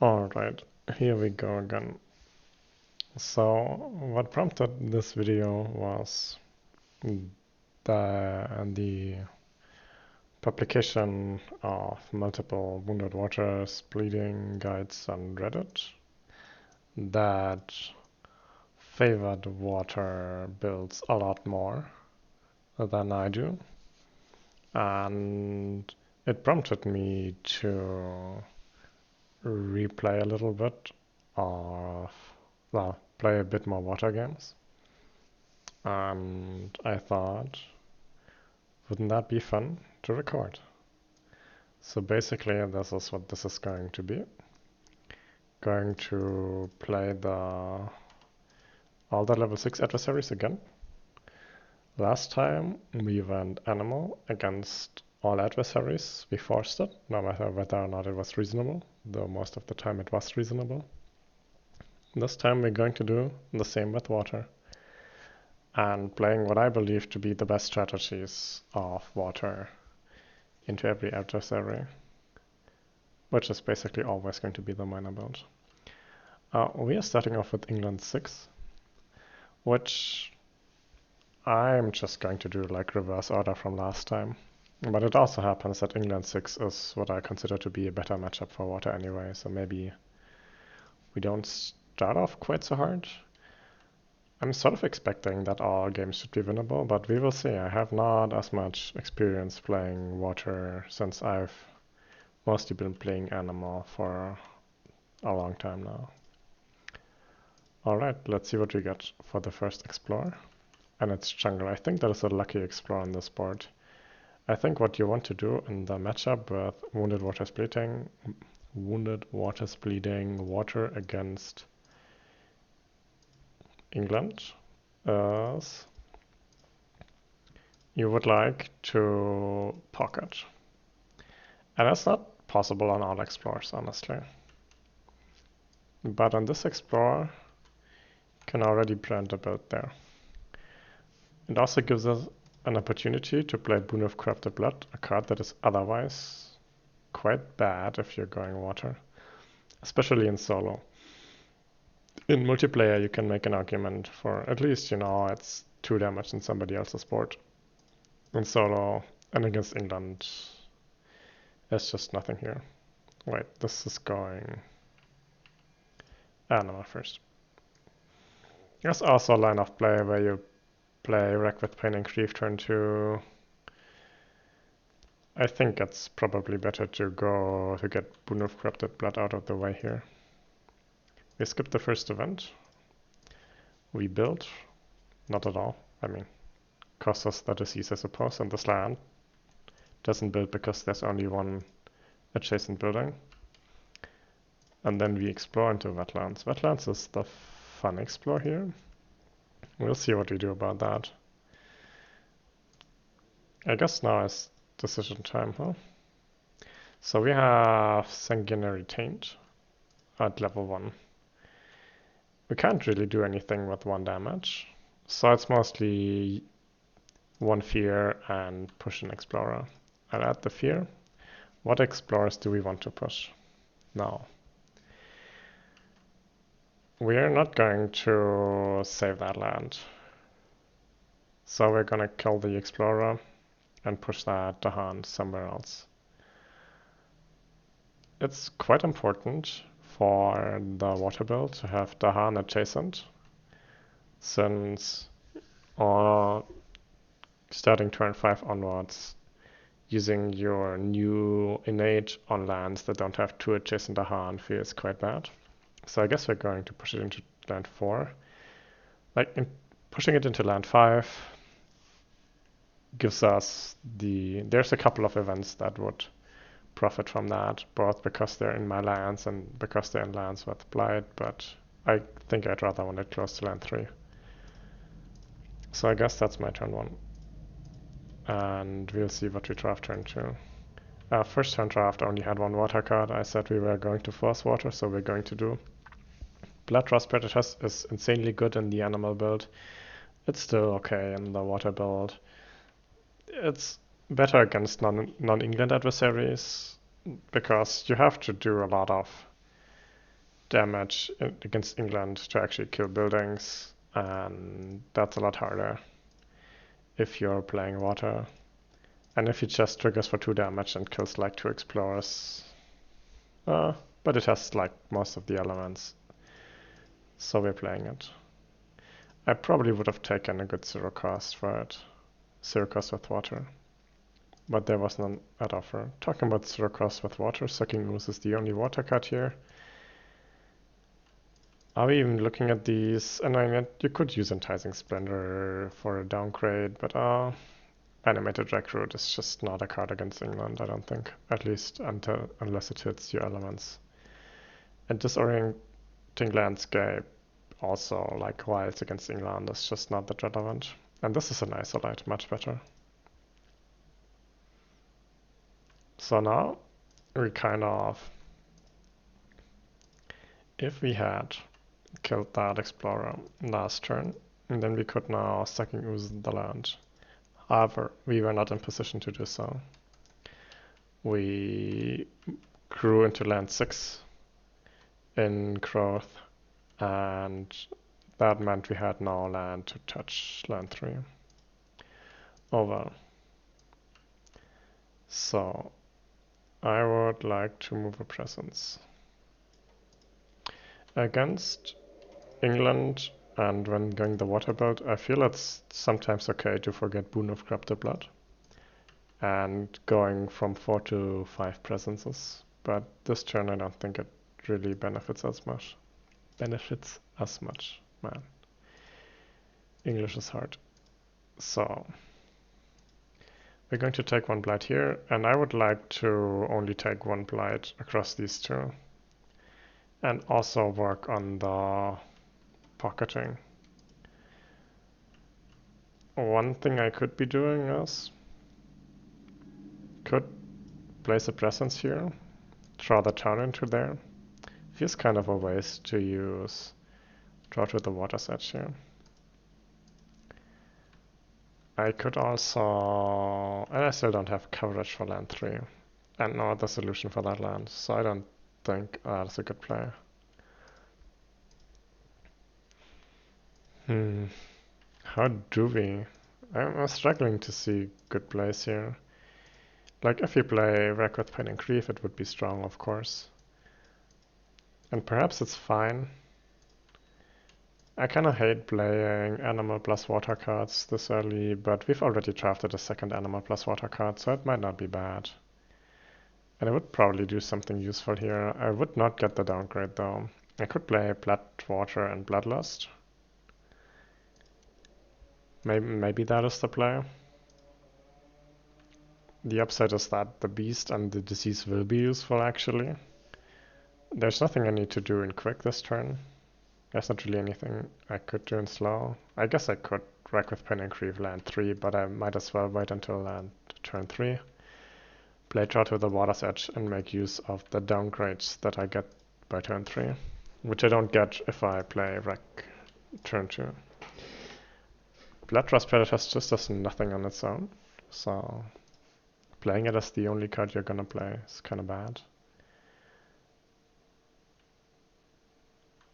Alright, here we go again. So, what prompted this video was the publication of multiple Wounded Waters bleeding guides on Reddit that favored water builds a lot more than I do, and it prompted me to replay a little bit of, well, play a bit more water games. And I thought, wouldn't that be fun to record? So basically, this is what this is going to be. Going to play all the level 6 adversaries again. Last time we went animal against all adversaries. We forced it, no matter whether or not it was reasonable, though most of the time it was reasonable. This time we're going to do the same with water, and playing what I believe to be the best strategies of water into every adversary, which is basically always going to be the minor build. We are starting off with England 6, which I'm just going to do like reverse order from last time. But it also happens that England 6 is what I consider to be a better matchup for water anyway, so maybe we don't start off quite so hard. I'm sort of expecting that all games should be winnable, but we will see. I have not as much experience playing water since I've mostly been playing animal for a long time now. Alright, let's see what we get for the first Explorer. And it's jungle. I think that is a lucky Explorer on this board. I think what you want to do in the matchup with Wounded Waters Bleeding water against England is you would like to pocket. And that's not possible on all Explorers, honestly. But on this Explorer, you can already plant a build there. It also gives us an opportunity to play Boon of Corrupted Blood, a card that is otherwise quite bad if you're going water, especially in solo. In multiplayer, you can make an argument for at least, it's 2 damage in somebody else's board. In solo and against England, there's just nothing here. Wait, this is going animal first. There's also a line of play where you play Wreck with Pain and Grief turn 2. I think it's probably better to go to get Boon of Corrupted Blood out of the way here. We skip the first event. We build. Not at all. I mean, costs us the disease, I suppose, and this land doesn't build because there's only one adjacent building. And then we explore into wetlands. Wetlands is the fun explore here. We'll see what we do about that. I guess now is decision time, huh? So we have Sanguinary Taint at level 1. We can't really do anything with 1 damage, so it's mostly 1 fear and push an Explorer. I'll add the fear. What Explorers do we want to push now? We're not going to save that land. So we're gonna kill the Explorer and push that Dahan somewhere else. It's quite important for the water build to have Dahan adjacent, since starting turn 5 onwards, using your new innate on lands that don't have 2 adjacent Dahan feels quite bad. So I guess we're going to push it into land 4. Pushing it into land 5 gives us there's a couple of events that would profit from that, both because they're in my lands and because they're in lands with Blight, but I think I'd rather want it close to land 3. So I guess that's my turn 1. And we'll see what we draft turn 2. First turn draft only had 1 water card. I said we were going to force water, so we're going to do. Bloodrust Predators is insanely good in the animal build. It's still okay in the water build. It's better against non-England adversaries because you have to do a lot of damage against England to actually kill buildings, and that's a lot harder if you're playing water. And if it just triggers for 2 damage and kills like 2 explorers, but it has like most of the elements, so we're playing it. I probably would have taken a good 0 cost for it, 0 cost with water, but there was none at offer. Talking about 0 cost with water, Sucking Ooze is the only water card here. Are we even looking at these? And I mean, you could use Enticing Splendor for a downgrade, but Animated Recruit is just not a card against England, I don't think. At least unless it hits your elements. And Disorienting Landscape also, like, while it's against England, is just not that relevant. And this is an Isolate, much better. So now, we kind of... If we had killed that Explorer last turn, and then we could now Sucking Ooze the land. However, we were not in position to do so. We grew into land 6 in growth, and that meant we had no land to touch land 3. Over. So, I would like to move a presence. Against England, and when going the water build, I feel it's sometimes okay to forget Boon of Corrupted Blood and going from 4 to 5 presences. But this turn I don't think it really benefits as much. Man. English is hard. So we're going to take 1 blight here, and I would like to only take 1 blight across these 2. And also work on the pocketing. One thing I could be doing is could place a presence here, draw the town into there. Feels kind of a waste to use draw to the water's edge here. I could also, and I still don't have coverage for land 3 and no other solution for that land, so I don't think that's a good play. How do we? I'm struggling to see good plays here. Like, if you play Wreck with Pain and Grief, it would be strong, of course. And perhaps it's fine. I kinda hate playing Animal plus Water cards this early, but we've already drafted a second Animal plus Water card, so it might not be bad. And I would probably do something useful here. I would not get the downgrade, though. I could play Blood, Water, and Bloodlust. Maybe that is the play. The upside is that the Beast and the Disease will be useful, actually. There's nothing I need to do in quick this turn. There's not really anything I could do in slow. I guess I could Wreck with Pain and Grief land 3, but I might as well wait until land turn 3. Play Draw to the Water's Edge and make use of the downgrades that I get by turn 3, which I don't get if I play Wreck turn 2. Bloodrust Predators just does nothing on its own, so playing it as the only card you're gonna play is kinda bad.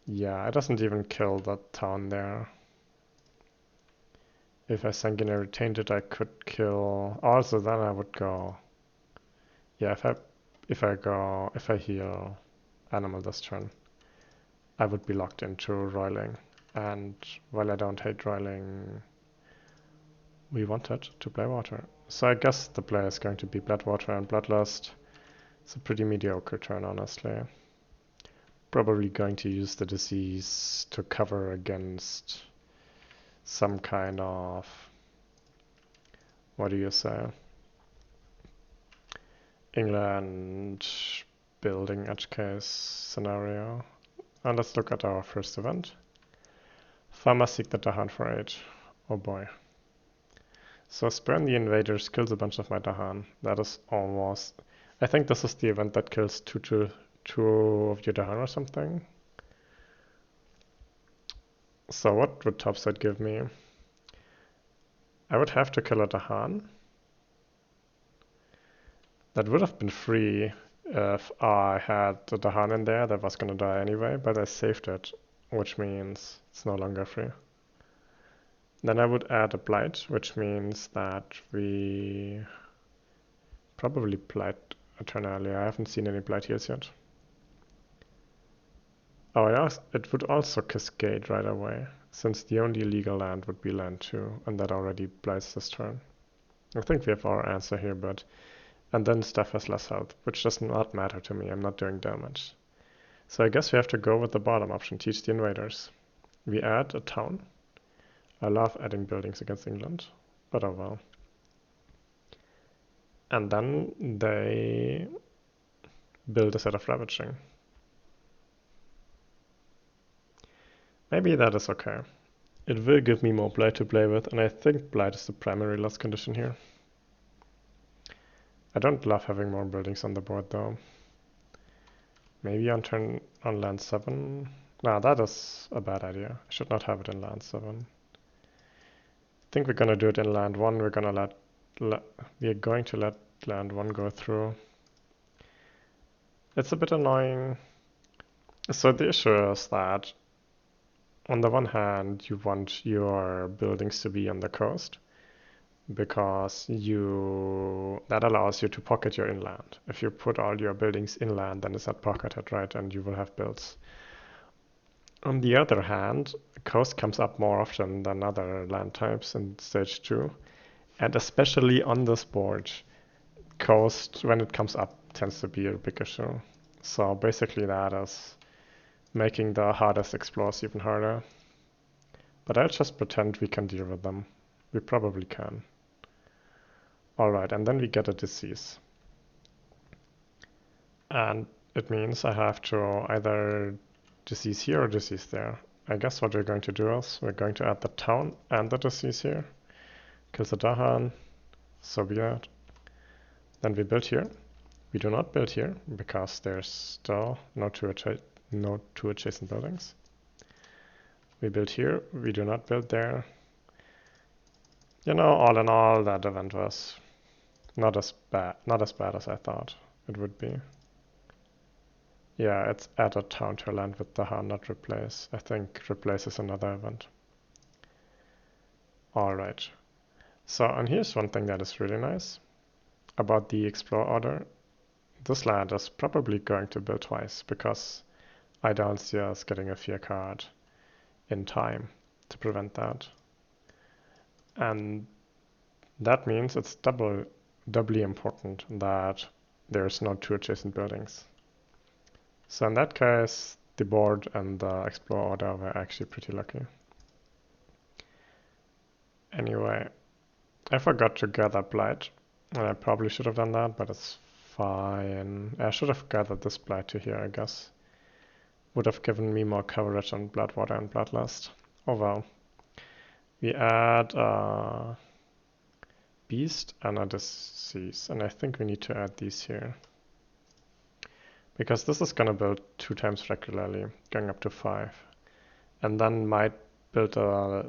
Yeah, it doesn't even kill that town there. If I Sanguinary Tainted, I could kill... Also, then I would go... Yeah, if I heal Animal this turn, I would be locked into Roiling. And while I don't hate Roiling, we wanted to play water. So I guess the play is going to be Bloodwater and Bloodlust. It's a pretty mediocre turn, honestly. Probably going to use the Disease to cover against some kind of, what do you say, England building edge case scenario. And let's look at our first event. Farmer Seek the Dahan for 8. Oh boy. So Spurn the Invaders kills a bunch of my Dahan. That is almost... I think this is the event that kills two of your Dahan or something. So what would topside give me? I would have to kill a Dahan. That would have been free If I had the Dahan in there, that was gonna die anyway, but I saved it, which means it's no longer free. Then I would add a Blight, which means that we probably Blight a turn earlier. I haven't seen any Blight heals yet. Oh yeah, it would also cascade right away, since the only legal land would be land 2, and that already blights this turn. I think we have our answer here, but... And then Steph has less health, which does not matter to me, I'm not doing damage. So I guess we have to go with the bottom option, teach the invaders. We add a town. I love adding buildings against England, but oh well. And then they build a set of ravaging. Maybe that is okay. It will give me more Blight to play with, and I think Blight is the primary loss condition here. I don't love having more buildings on the board though. Maybe on turn on land 7? Nah, that is a bad idea. I should not have it in land 7. I think we're gonna do it in land 1. We're going to let land 1 go through. It's a bit annoying. So the issue is that on the one hand, you want your buildings to be on the coast because that allows you to pocket your inland. If you put all your buildings inland, then it's not pocketed, right? And you will have builds. On the other hand, coast comes up more often than other land types in stage 2. And especially on this board, coast, when it comes up, tends to be a big issue. So basically that is making the hardest explorers even harder. But I'll just pretend we can deal with them. We probably can. Alright, and then we get a disease. And it means I have to either disease here or disease there. I guess what we're going to do is we're going to add the town and the disease here. Kill the Dahan, so be it. Then we build here. We do not build here because there's still no two adjacent buildings. We build here, we do not build there. You know, all in all, that event was not as bad as I thought it would be. Yeah, it's add a town to land with Dahan, not replace. I think replace is another event. Alright. So, and here's one thing that is really nice about the explore order. This land is probably going to build twice because I don't see us getting a fear card in time to prevent that. And that means it's doubly important that there's no two adjacent buildings. So in that case, the board and the explore order were actually pretty lucky. Anyway, I forgot to gather Blight, and I probably should have done that, but it's fine. I should have gathered this Blight to here, I guess. Would have given me more coverage on Bloodwater and Bloodlust. Oh well. We add a Beast and a Disease, and I think we need to add these here. Because this is gonna build 2 times regularly, going up to 5. And then might build a...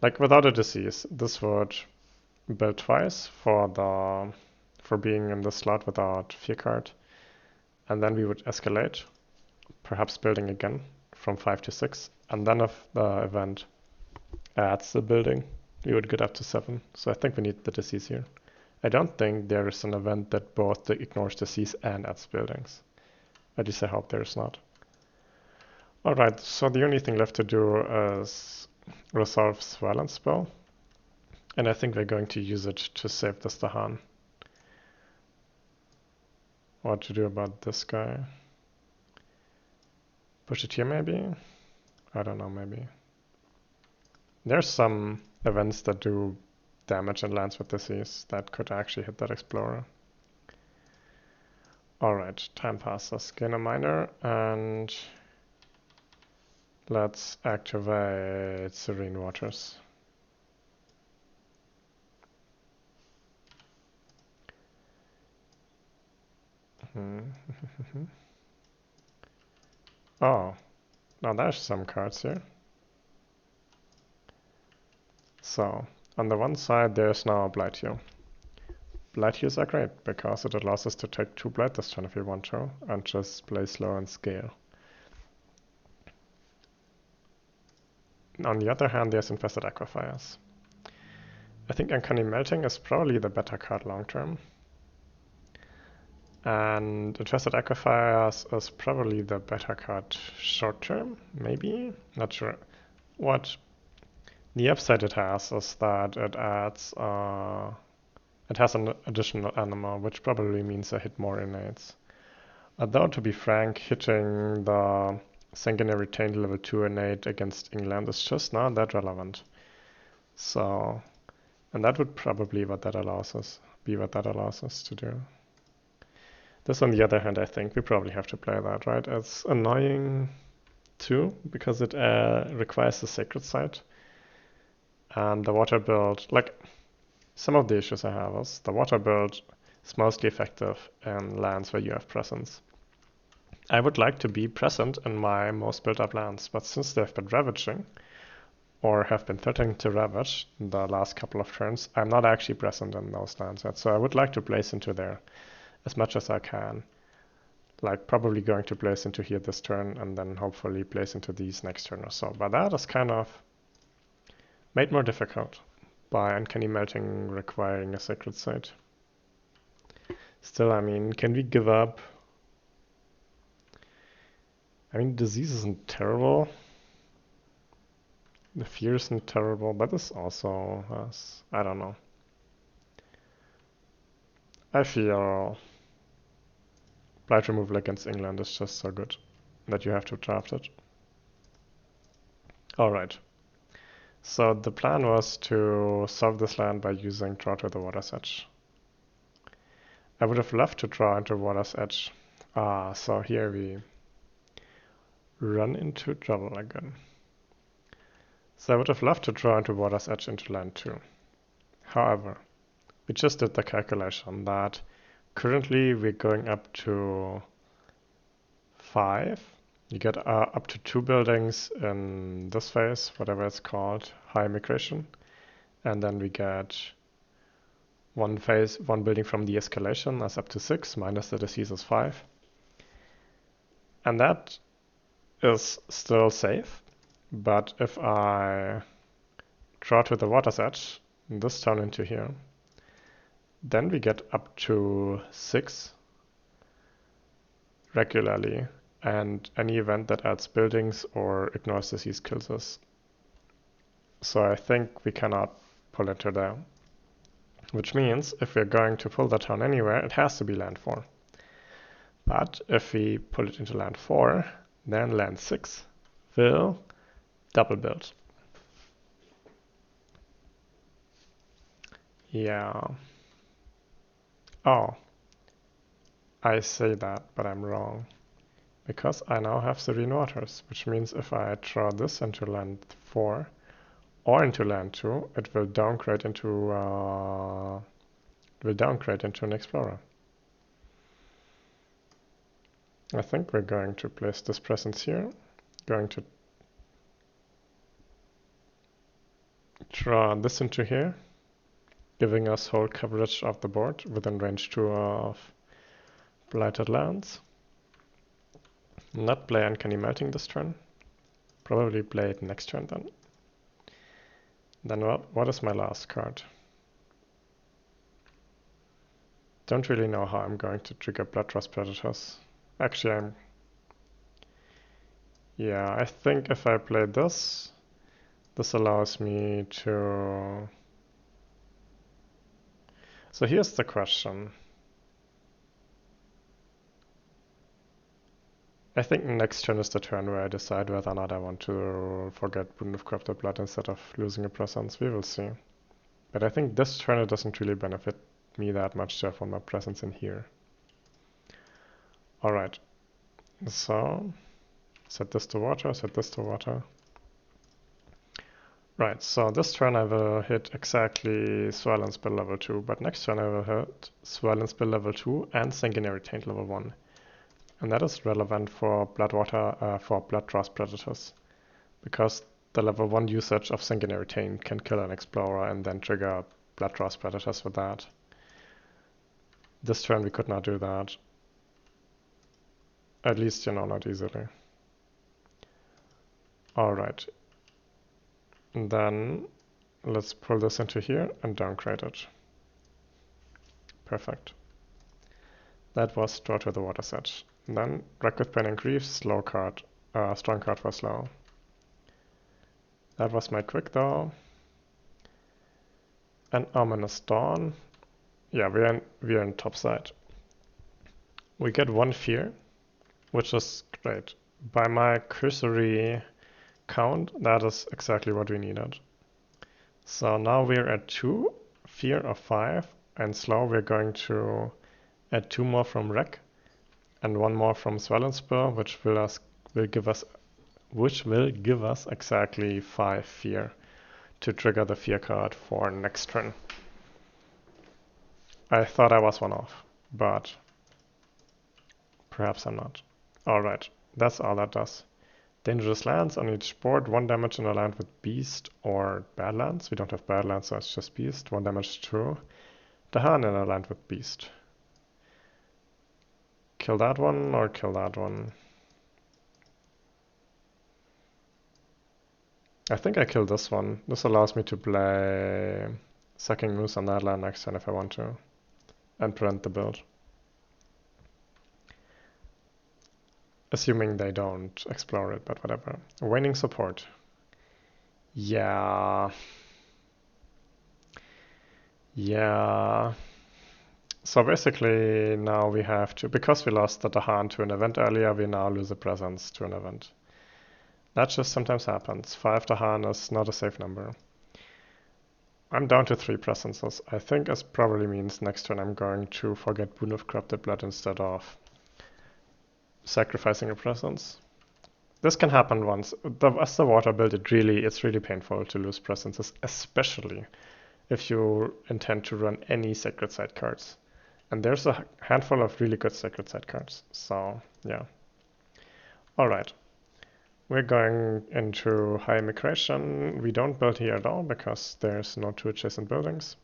Like without a disease, this would build twice for being in the slot without fear card. And then we would escalate, perhaps building again from 5 to 6. And then if the event adds the building, we would get up to 7. So I think we need the disease here. I don't think there is an event that both ignores disease and adds buildings. At least I hope there is not. Alright, so the only thing left to do is resolve Violence spell. And I think we're going to use it to save this Dahan. What to do about this guy? Push it here maybe? I don't know, maybe. There's some events that do damage and lands with disease that could actually hit that explorer. Alright, time passes. Gain a miner and let's activate Serene Waters. Oh, now there's some cards here. So, on the one side there's now a Blight here. Blight heals are great, because it allows us to take 2 Blight this turn if we want to, and just play slow and scale. On the other hand, there's Infested Aquifers. I think Uncanny Melting is probably the better card long term. And Infested Aquifers is probably the better card short term, maybe? Not sure. What the upside it has is that it adds, it has an additional animal, which probably means I hit more innates. Although, to be frank, hitting the Sanguinary Taint level 2 innate against England is just not that relevant. So, and that would probably be what that allows us to do. This, on the other hand, I think we probably have to play that, right? It's annoying too, because it requires the Sacred Site. And the water build, like, some of the issues I have is the water build is mostly effective in lands where you have presence. I would like to be present in my most built up lands, but since they've been ravaging, or have been threatening to ravage the last couple of turns, I'm not actually present in those lands yet. So I would like to place into there as much as I can. Like probably going to place into here this turn and then hopefully place into these next turn or so. But that is kind of made more difficult by Uncanny Melting requiring a Sacred Site. Still, I mean, can we give up? I mean, disease isn't terrible. The fear isn't terrible, but this also has, I don't know. I feel Blight removal against England is just so good that you have to draft it. Alright. So the plan was to solve this land by using Draw to the Water's Edge. I would have loved to draw into Water's Edge. So here we run into trouble again. So I would have loved to draw into Water's Edge into land 2. However, we just did the calculation that currently we're going up to 5. You get up to 2 buildings in this phase, whatever it's called, high migration. And then we get one building from the escalation, that's up to 6, minus the disease is 5. And that is still safe. But if I draw to the Water's Edge, this turn into here, then we get up to 6 regularly, and any event that adds buildings or ignores disease kills us. So I think we cannot pull it to there. Which means if we're going to pull the town anywhere, it has to be land 4. But if we pull it into land 4, then land 6 will double build. Yeah. Oh. I say that, but I'm wrong. Because I now have Serene Waters, which means if I draw this into land 4 or into land 2, it will downgrade into an Explorer. I think we're going to place this presence here, going to draw this into here, giving us whole coverage of the board within range 2 of Blighted Lands. Not play Uncanny Melting this turn. Probably play it next turn then. Then what is my last card? Don't really know how I'm going to trigger Bloodrust Predators. Actually, yeah, I think if I play this, this allows me to... So here's the question. I think next turn is the turn where I decide whether or not I want to forget Boon of Corrupted Blood instead of losing a presence. We will see. But I think this turn it doesn't really benefit me that much to have one more presence in here. Alright. So, set this to water, set this to water. Right, so this turn I will hit exactly Swirl and Spell level 2, but next turn I will hit Swirl and Spell level 2 and Sanguinary Taint level 1. And that is relevant for Bloodrust Predators, because the level 1 usage of Sanguinary Taint can kill an Explorer and then trigger Bloodrust Predators with that. This turn we could not do that. At least, not easily. Alright. Then let's pull this into here and downgrade it. Perfect. That was draw to the water's edge. Then Wreck with Pain and Grief, slow card, strong card for slow. That was my quick though. An Ominous Dawn. Yeah, we're in top side. We get 1 fear, which is great. By my cursory count, that is exactly what we needed. So now we're at 2, fear of 5, and slow we're going to add 2 more from Wreck and 1 more from Swellenspur, which will give us exactly 5 fear to trigger the fear card for next turn. I thought I was 1 off, but perhaps I'm not. Alright, that's all that does. Dangerous lands on each board, 1 damage in a land with Beast or Badlands. We don't have Badlands, so it's just Beast. 1 damage to Dahan in a land with Beast. Kill that one or kill that one? I think I kill this one. This allows me to play Sucking Moose on that land next turn if I want to, and prevent the build. Assuming they don't explore it, but whatever. Waning Support. Yeah. So basically now we have to, because we lost the Dahan to an event earlier, we now lose a presence to an event. That just sometimes happens. 5 Dahan is not a safe number. I'm down to 3 presences. I think this probably means next turn I'm going to forget Boon of Corrupted Blood instead of sacrificing a presence. This can happen once. As the water build, it's really painful to lose presences, especially if you intend to run any Sacred Site cards. And there's a handful of really good Sacred Site cards, so yeah. Alright, we're going into High Immigration. We don't build here at all because there's no 2 adjacent buildings.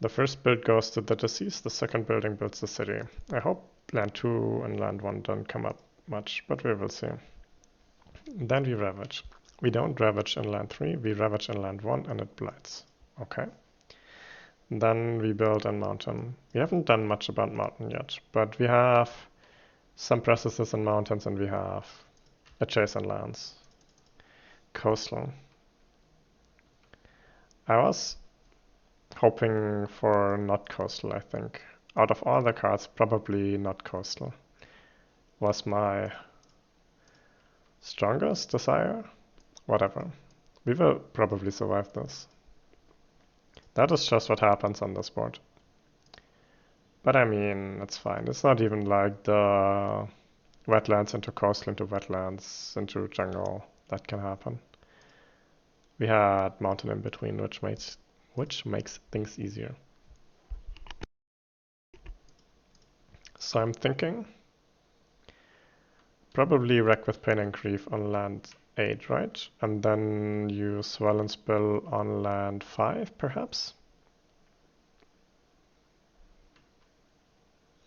The first build goes to the deceased, the second building builds the city. I hope land 2 and land 1 don't come up much, but we will see. Then we Ravage. We don't Ravage in land 3, we Ravage in land 1 and it blights. Okay. Then we build a mountain. We haven't done much about mountain yet, but we have some processes in mountains and we have adjacent lands. Coastal. I was hoping for not coastal, I think. Out of all the cards, probably not coastal was my strongest desire. Whatever. We will probably survive this. That is just what happens on this board. But I mean, it's fine. It's not even like the wetlands into coastal, into wetlands, into jungle. That can happen. We had mountain in between, which makes things easier. So I'm thinking probably Wreck with Pain and Grief on land 8, right? And then use Swell and Spill on land 5, perhaps?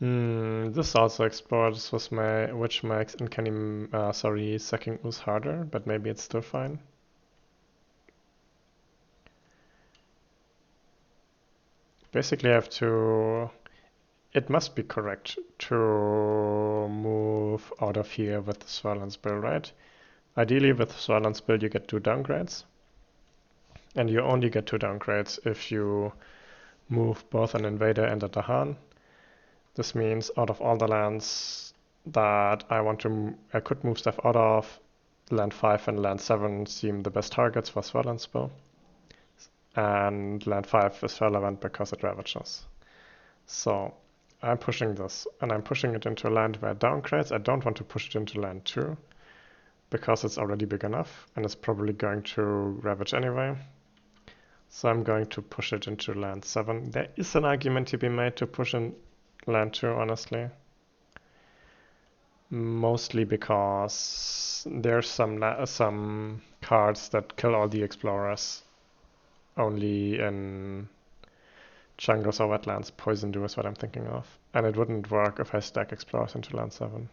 This also explores which makes Uncanny, Sucking Ooze harder, but maybe it's still fine. Basically I have to... It must be correct to move out of here with the Swell and Spill, right? Ideally with Swell and Spill you get 2 downgrades. And you only get 2 downgrades if you move both an Invader and a Dahan. This means out of all the lands that I could move stuff out of, land 5 and land 7 seem the best targets for Swell and Spill. And land 5 is relevant because it ravages. So I'm pushing this, and I'm pushing it into a land where it downgrades. I don't want to push it into land 2, because it's already big enough, and it's probably going to ravage anyway. So I'm going to push it into land 7. There is an argument to be made to push in land 2, honestly. Mostly because there's some cards that kill all the explorers only in jungles or wetlands. Poison Dew is what I'm thinking of. And it wouldn't work if I stack Explorers into land 7.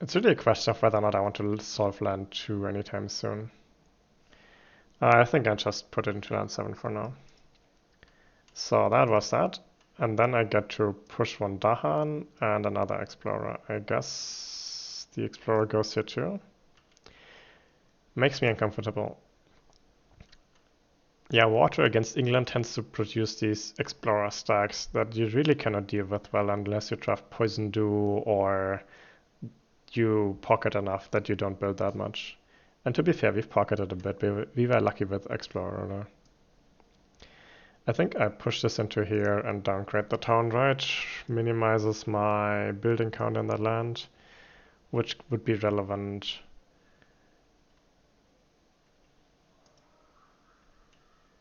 It's really a question of whether or not I want to solve land 2 anytime soon. I think I just put it into land 7 for now. So that was that. And then I get to push one Dahan and another Explorer. I guess the Explorer goes here too. Makes me uncomfortable. Yeah, water against England tends to produce these Explorer stacks that you really cannot deal with well unless you draft Poison Dew or you pocket enough that you don't build that much. And to be fair, we've pocketed a bit. We were lucky with Explorer. I think I push this into here and downgrade the town, right? Minimizes my building count in the land, which would be relevant.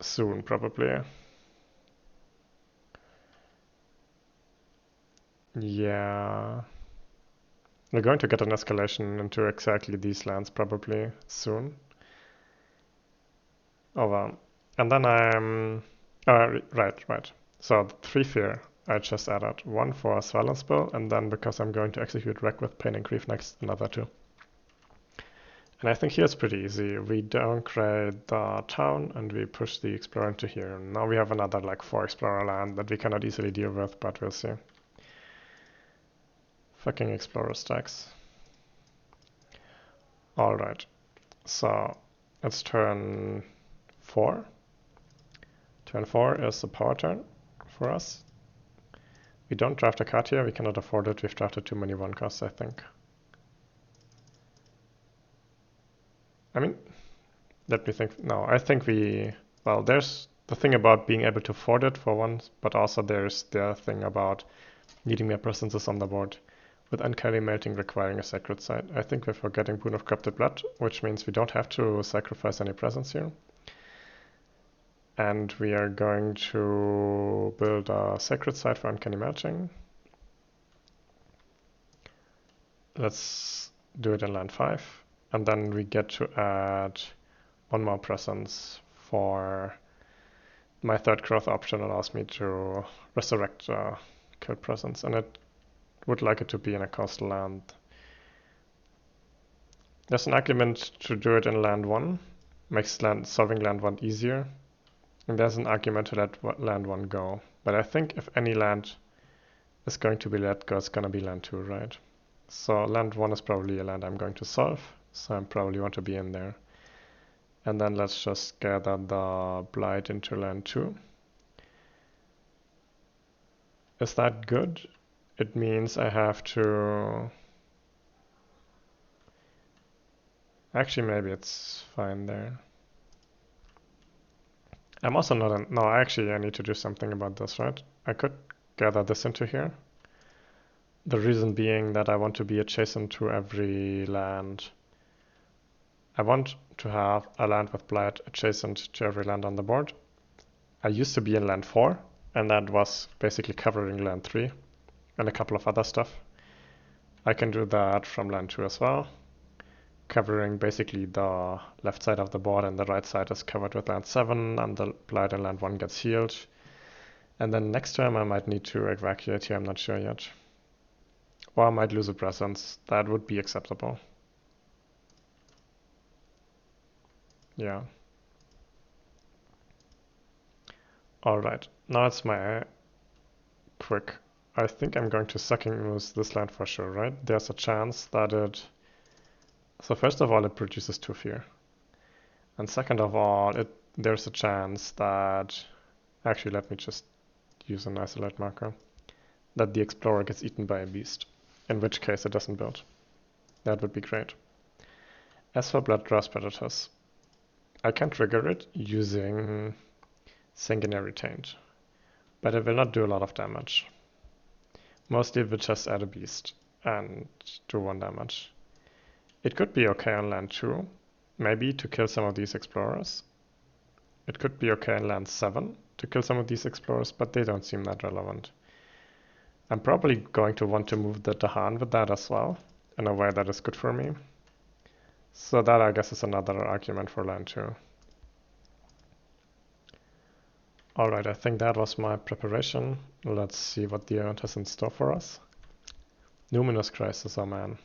Soon, probably. Yeah. We're going to get an escalation into exactly these lands probably soon. Oh well. And then I'm... right. So 3 fear. I just added 1 for Silent Spell, and then because I'm going to execute Wreck with Pain and Grief next, another 2. And I think here it's pretty easy. We downgrade the town and we push the Explorer into here. Now we have another like 4 Explorer land that we cannot easily deal with, but we'll see. Fucking Explorer stacks. Alright, so it's turn 4. Turn 4 is the power turn for us. We don't draft a card here, we cannot afford it. We've drafted too many 1 costs, I think. I mean, let me think. No, I think well, there's the thing about being able to afford it for once, but also there's the thing about needing more presences on the board. With Uncarry Melting requiring a Sacred Site. I think we're forgetting Boon of Corrupted Blood, which means we don't have to sacrifice any presence here. And we are going to build a Sacred Site for Uncanny Melting. Let's do it in land 5. And then we get to add 1 more presence for my 3rd growth option allows me to resurrect killed presence. And it would like it to be in a coastal land. There's an argument to do it in land 1. Makes solving land 1 easier. And there's an argument to let land 1 go. But I think if any land is going to be let go, it's going to be land 2, right? So land 1 is probably a land I'm going to solve. So I probably want to be in there. And then let's just gather the Blight into land 2. Is that good? It means I have to... Actually, maybe it's fine there. I'm also not... No, actually, I need to do something about this, right? I could gather this into here. The reason being that I want to be adjacent to every land. I want to have a land with Blight adjacent to every land on the board. I used to be in land 4, and that was basically covering land 3 and a couple of other stuff. I can do that from land 2 as well, covering basically the left side of the board, and the right side is covered with land 7, and the Blight in land 1 gets healed. And then next turn I might need to evacuate here, I'm not sure yet. Or I might lose a presence. That would be acceptable. Yeah. Alright, now it's my quick. I think I'm going to Sucking Ooze this land for sure, right? There's a chance that it... So first of all, it produces 2 fear. And second of all, there's a chance that... Actually, let me just use an isolate marker. That the Explorer gets eaten by a beast. In which case it doesn't build. That would be great. As for Blooddraw Predators, I can trigger it using Sanguinary Taint, but it will not do a lot of damage. Mostly it will just add a beast and do 1 damage. It could be okay on land 2, maybe to kill some of these Explorers. It could be okay on land 7 to kill some of these Explorers, but they don't seem that relevant. I'm probably going to want to move the Dahan with that as well, in a way that is good for me. So that, I guess, is another argument for land 2. Alright, I think that was my preparation. Let's see what the event has in store for us. Numinous Crisis, oh man.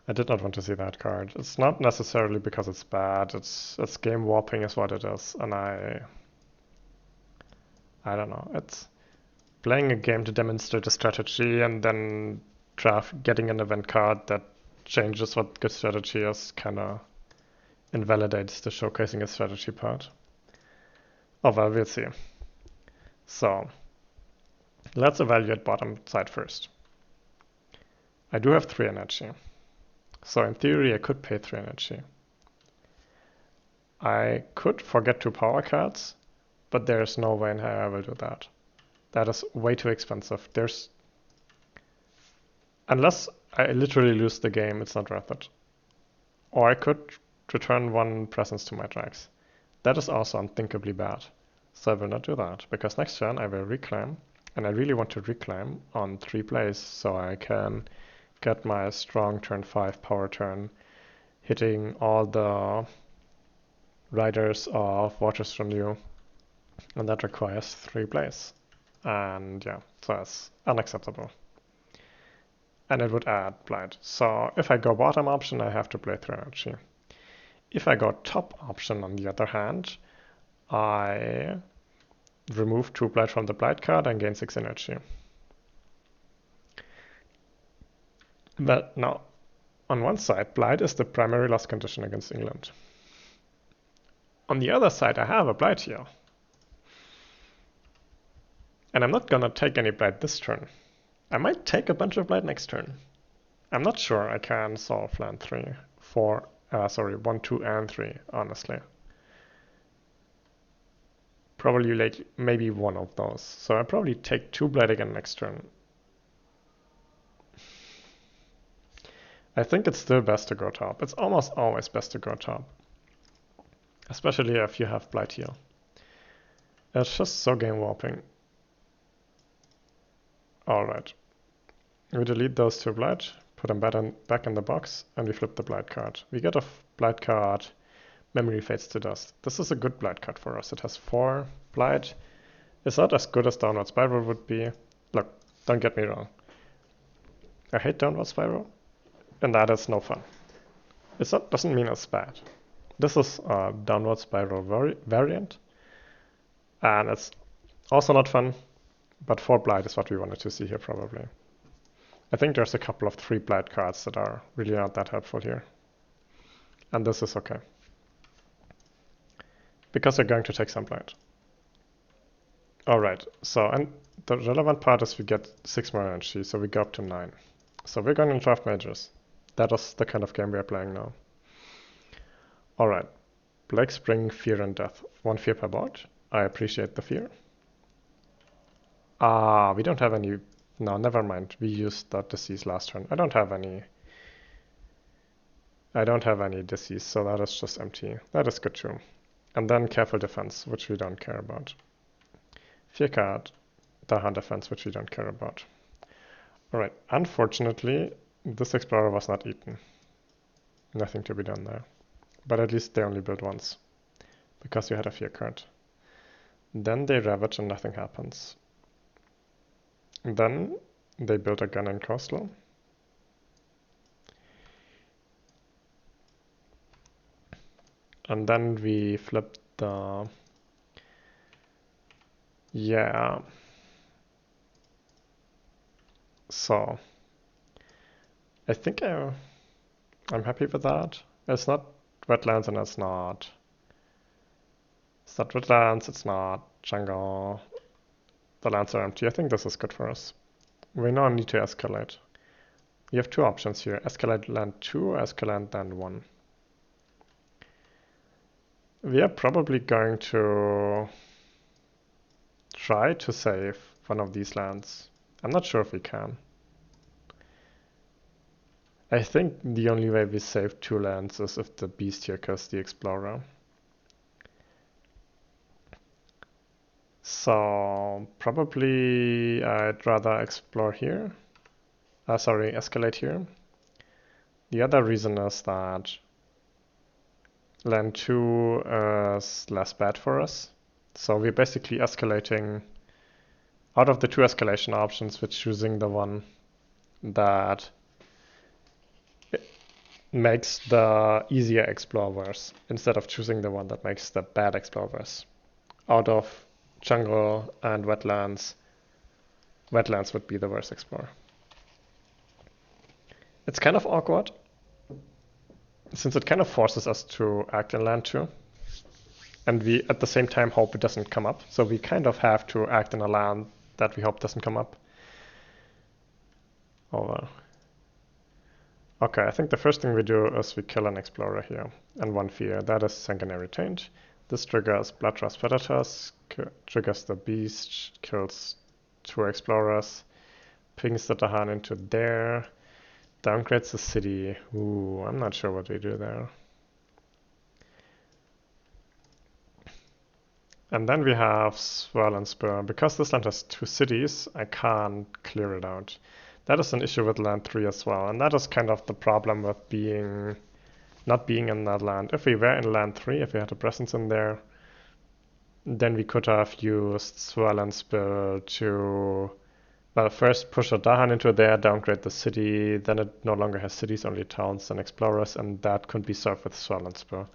I did not want to see that card. It's not necessarily because it's bad, it's game warping is what it is, and I don't know, it's playing a game to demonstrate a strategy and then getting an event card that changes what good strategy is kinda invalidates the showcasing a strategy part. Oh well, we'll see. So, let's evaluate bottom side first. I do have 3 energy. So in theory I could pay 3 energy. I could forget 2 power cards, but there's no way in hell I will do that. That is way too expensive. Unless I literally lose the game, it's not worth it. Or I could return 1 presence to my tracks. That is also unthinkably bad. So I will not do that, because next turn I will reclaim, and I really want to reclaim on 3 plays, so I can get my strong turn 5 power turn, hitting all the riders of Waters from You, and that requires 3 plays. And yeah, so that's unacceptable. And it would add blight. So if I go bottom option, I have to play 3 energy. If I go top option, on the other hand, I remove 2 blight from the blight card and gain 6 energy. But now, on one side, blight is the primary loss condition against England. On the other side, I have a blight here. And I'm not gonna take any blight this turn. I might take a bunch of blight next turn. I'm not sure I can solve land 3, 4, 1, 2, and 3, honestly. Probably like maybe one of those. So I probably take 2 blight again next turn. I think it's still best to go top. It's almost always best to go top. Especially if you have blight here. It's just so game warping. Alright. We delete those 2 blight, put them back in the box, and we flip the blight card. We get a blight card, Memory Fades to Dust. This is a good blight card for us. It has 4 blight. It's not as good as Downward Spiral would be. Look, don't get me wrong. I hate Downward Spiral, and that is no fun. It doesn't mean it's bad. This is a Downward Spiral variant, and it's also not fun, but 4 blight is what we wanted to see here probably. I think there's a couple of 3 blight cards that are really not that helpful here. And this is okay. Because we're going to take some blight. Alright, so and the relevant part is we get 6 more energy, so we go up to 9. So we're going to draft mages. That is the kind of game we are playing now. Alright, Plague Spring, Fear and Death. 1 fear per board. I appreciate the fear. We don't have any... No, never mind. We used that disease last turn. I don't have any disease, so that is just empty. That is good too. And then Careful Defense, which we don't care about. Fear card, Dahan Defense, which we don't care about. Alright, unfortunately, this Explorer was not eaten. Nothing to be done there. But at least they only built once, because you had a fear card. Then they Ravage and nothing happens. Then they built again in Coastal. And then we flipped the... Yeah. So, I think I'm happy with that. It's not wetlands and it's not wetlands, it's not jungle. The lands are empty. I think this is good for us. We now need to escalate. You have 2 options here. Escalate land 2 or escalate land 1. We are probably going to try to save one of these lands. I'm not sure if we can. I think the only way we save 2 lands is if the beast here kills the explorer. So probably I'd rather explore here. Escalate here. The other reason is that land 2 is less bad for us. So we're basically escalating out of the two escalation options, we're choosing the one that makes the easier explore worse instead of choosing the one that makes the bad explore worse. Out of jungle and wetlands, wetlands would be the worst explore. It's kind of awkward since it kind of forces us to act in land 2. And we at the same time hope it doesn't come up. So we kind of have to act in a land that we hope doesn't come up. Over. Okay, I think the first thing we do is we kill an explorer here and one fear. That is sanguinary taint. This triggers bloodrust predators, triggers the beast, kills 2 explorers, pings the Dahan into there, downgrades the city. Ooh, I'm not sure what we do there. And then we have Swirl and Spur. Because this land has 2 cities, I can't clear it out. That is an issue with land 3 as well, and that is kind of the problem with not being in that land. If we were in land 3, if we had a presence in there, then we could have used Swirl and Spur to, well, first push a Dahan into there, downgrade the city, then it no longer has cities, only towns and explorers, and that could be solved with Swirl and Spur.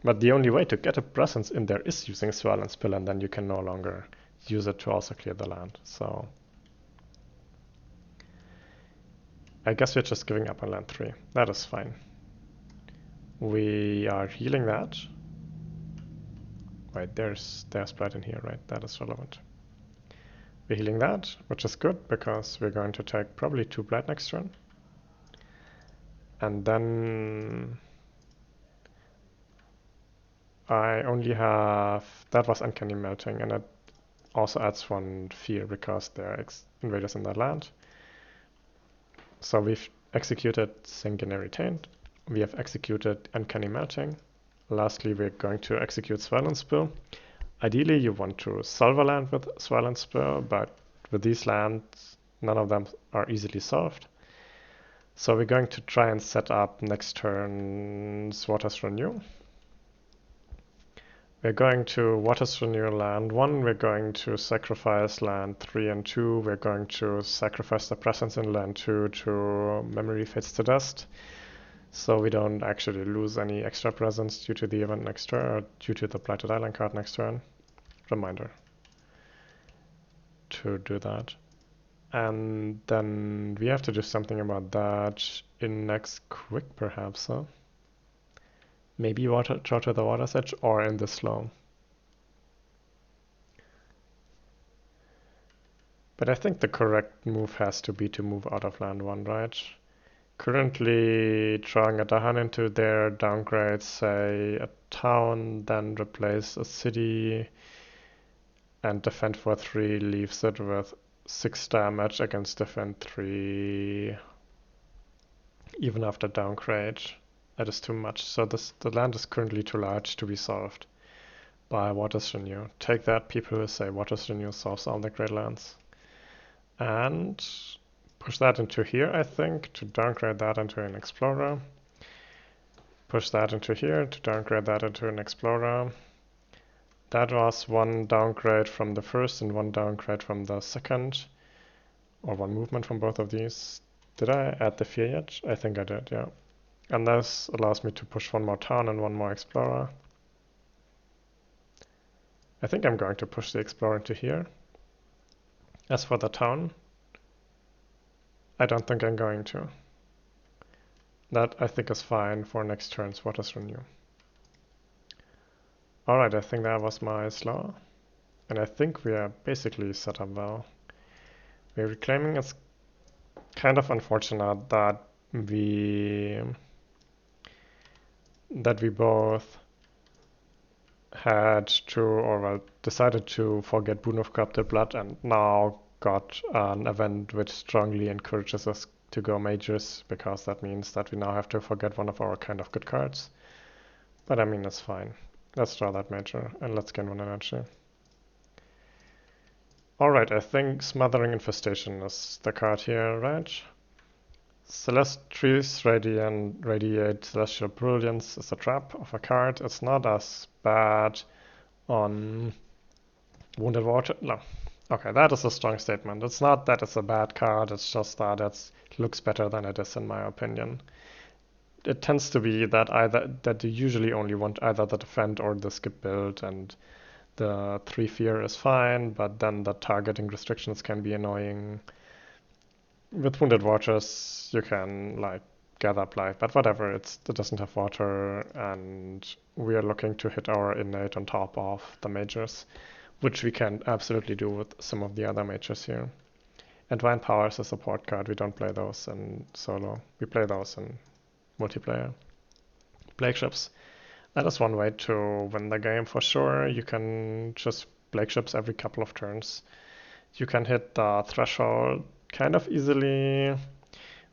But the only way to get a presence in there is using Swirl and Spur, and then you can no longer use it to also clear the land. So I guess we're just giving up on land 3. That is fine. We are healing that. Wait, there's Blight in here, right? That is relevant. We're healing that, which is good because we're going to take probably 2 Blight next turn. And then I only have... That was Uncanny Melting, and it also adds 1 fear because there are invaders in that land. So we've executed Sanguinary Taint. We have executed Uncanny Melting. Lastly, we're going to execute Swirl and Spur. Ideally, you want to solve a land with Swirl and Spur, but with these lands, none of them are easily solved. So we're going to try and set up next turn's Waters Renew. We're going to Waters Renew land 1, we're going to sacrifice land 3 and 2, we're going to sacrifice the presence in land 2 to Memory Fades to Dust, so we don't actually lose any extra presence due to the event next turn, or due to the Blighted Island card next turn. Reminder to do that. And then we have to do something about that in next quick, perhaps, huh? Maybe draw to the Water's Edge or in the slow. But I think the correct move has to be to move out of land 1, right? Currently drawing a Dahan into there, downgrade, say, a town, then replace a city, and defend for 3 leaves it with 6 damage against defend 3, even after downgrade. That is too much, so the land is currently too large to be solved by Waters Renew. Take that, people who say Waters Renew solves all the great lands. And push that into here, I think, to downgrade that into an Explorer. Push that into here to downgrade that into an Explorer. That was 1 downgrade from the first and 1 downgrade from the second. Or 1 movement from both of these. Did I add the fear yet? I think I did, yeah. And this allows me to push 1 more town and 1 more Explorer. I think I'm going to push the Explorer into here. As for the town, I don't think I'm going to. That I think is fine for next turn's Waters Renew. Alright, I think that was my slow. And I think we are basically set up well. We're reclaiming. It's kind of unfortunate that we both had to, or well, decided to forget Boon of Corrupted Blood and now got an event which strongly encourages us to go majors, because that means that we now have to forget one of our kind of good cards. But I mean, it's fine. Let's draw that major and let's gain 1 energy. Alright, I think Smothering Infestation is the card here, right? Celestries Radiate Celestial Brilliance is a trap of a card. It's not as bad on Wounded Water. No. Okay, that is a strong statement. It's not that it's a bad card, it's just that it looks better than it is in my opinion. It tends to be that you usually only want either the defend or the skip build, and the 3 fear is fine, but then the targeting restrictions can be annoying. With Wounded Waters, you can like gather blight, but whatever, it doesn't have water, and we are looking to hit our innate on top of the mages, which we can absolutely do with some of the other mages here. And Divine Power is a support card. We don't play those in solo. We play those in multiplayer. Plague Ships. That is one way to win the game for sure. You can just Plague Ships every couple of turns. You can hit the threshold kind of easily.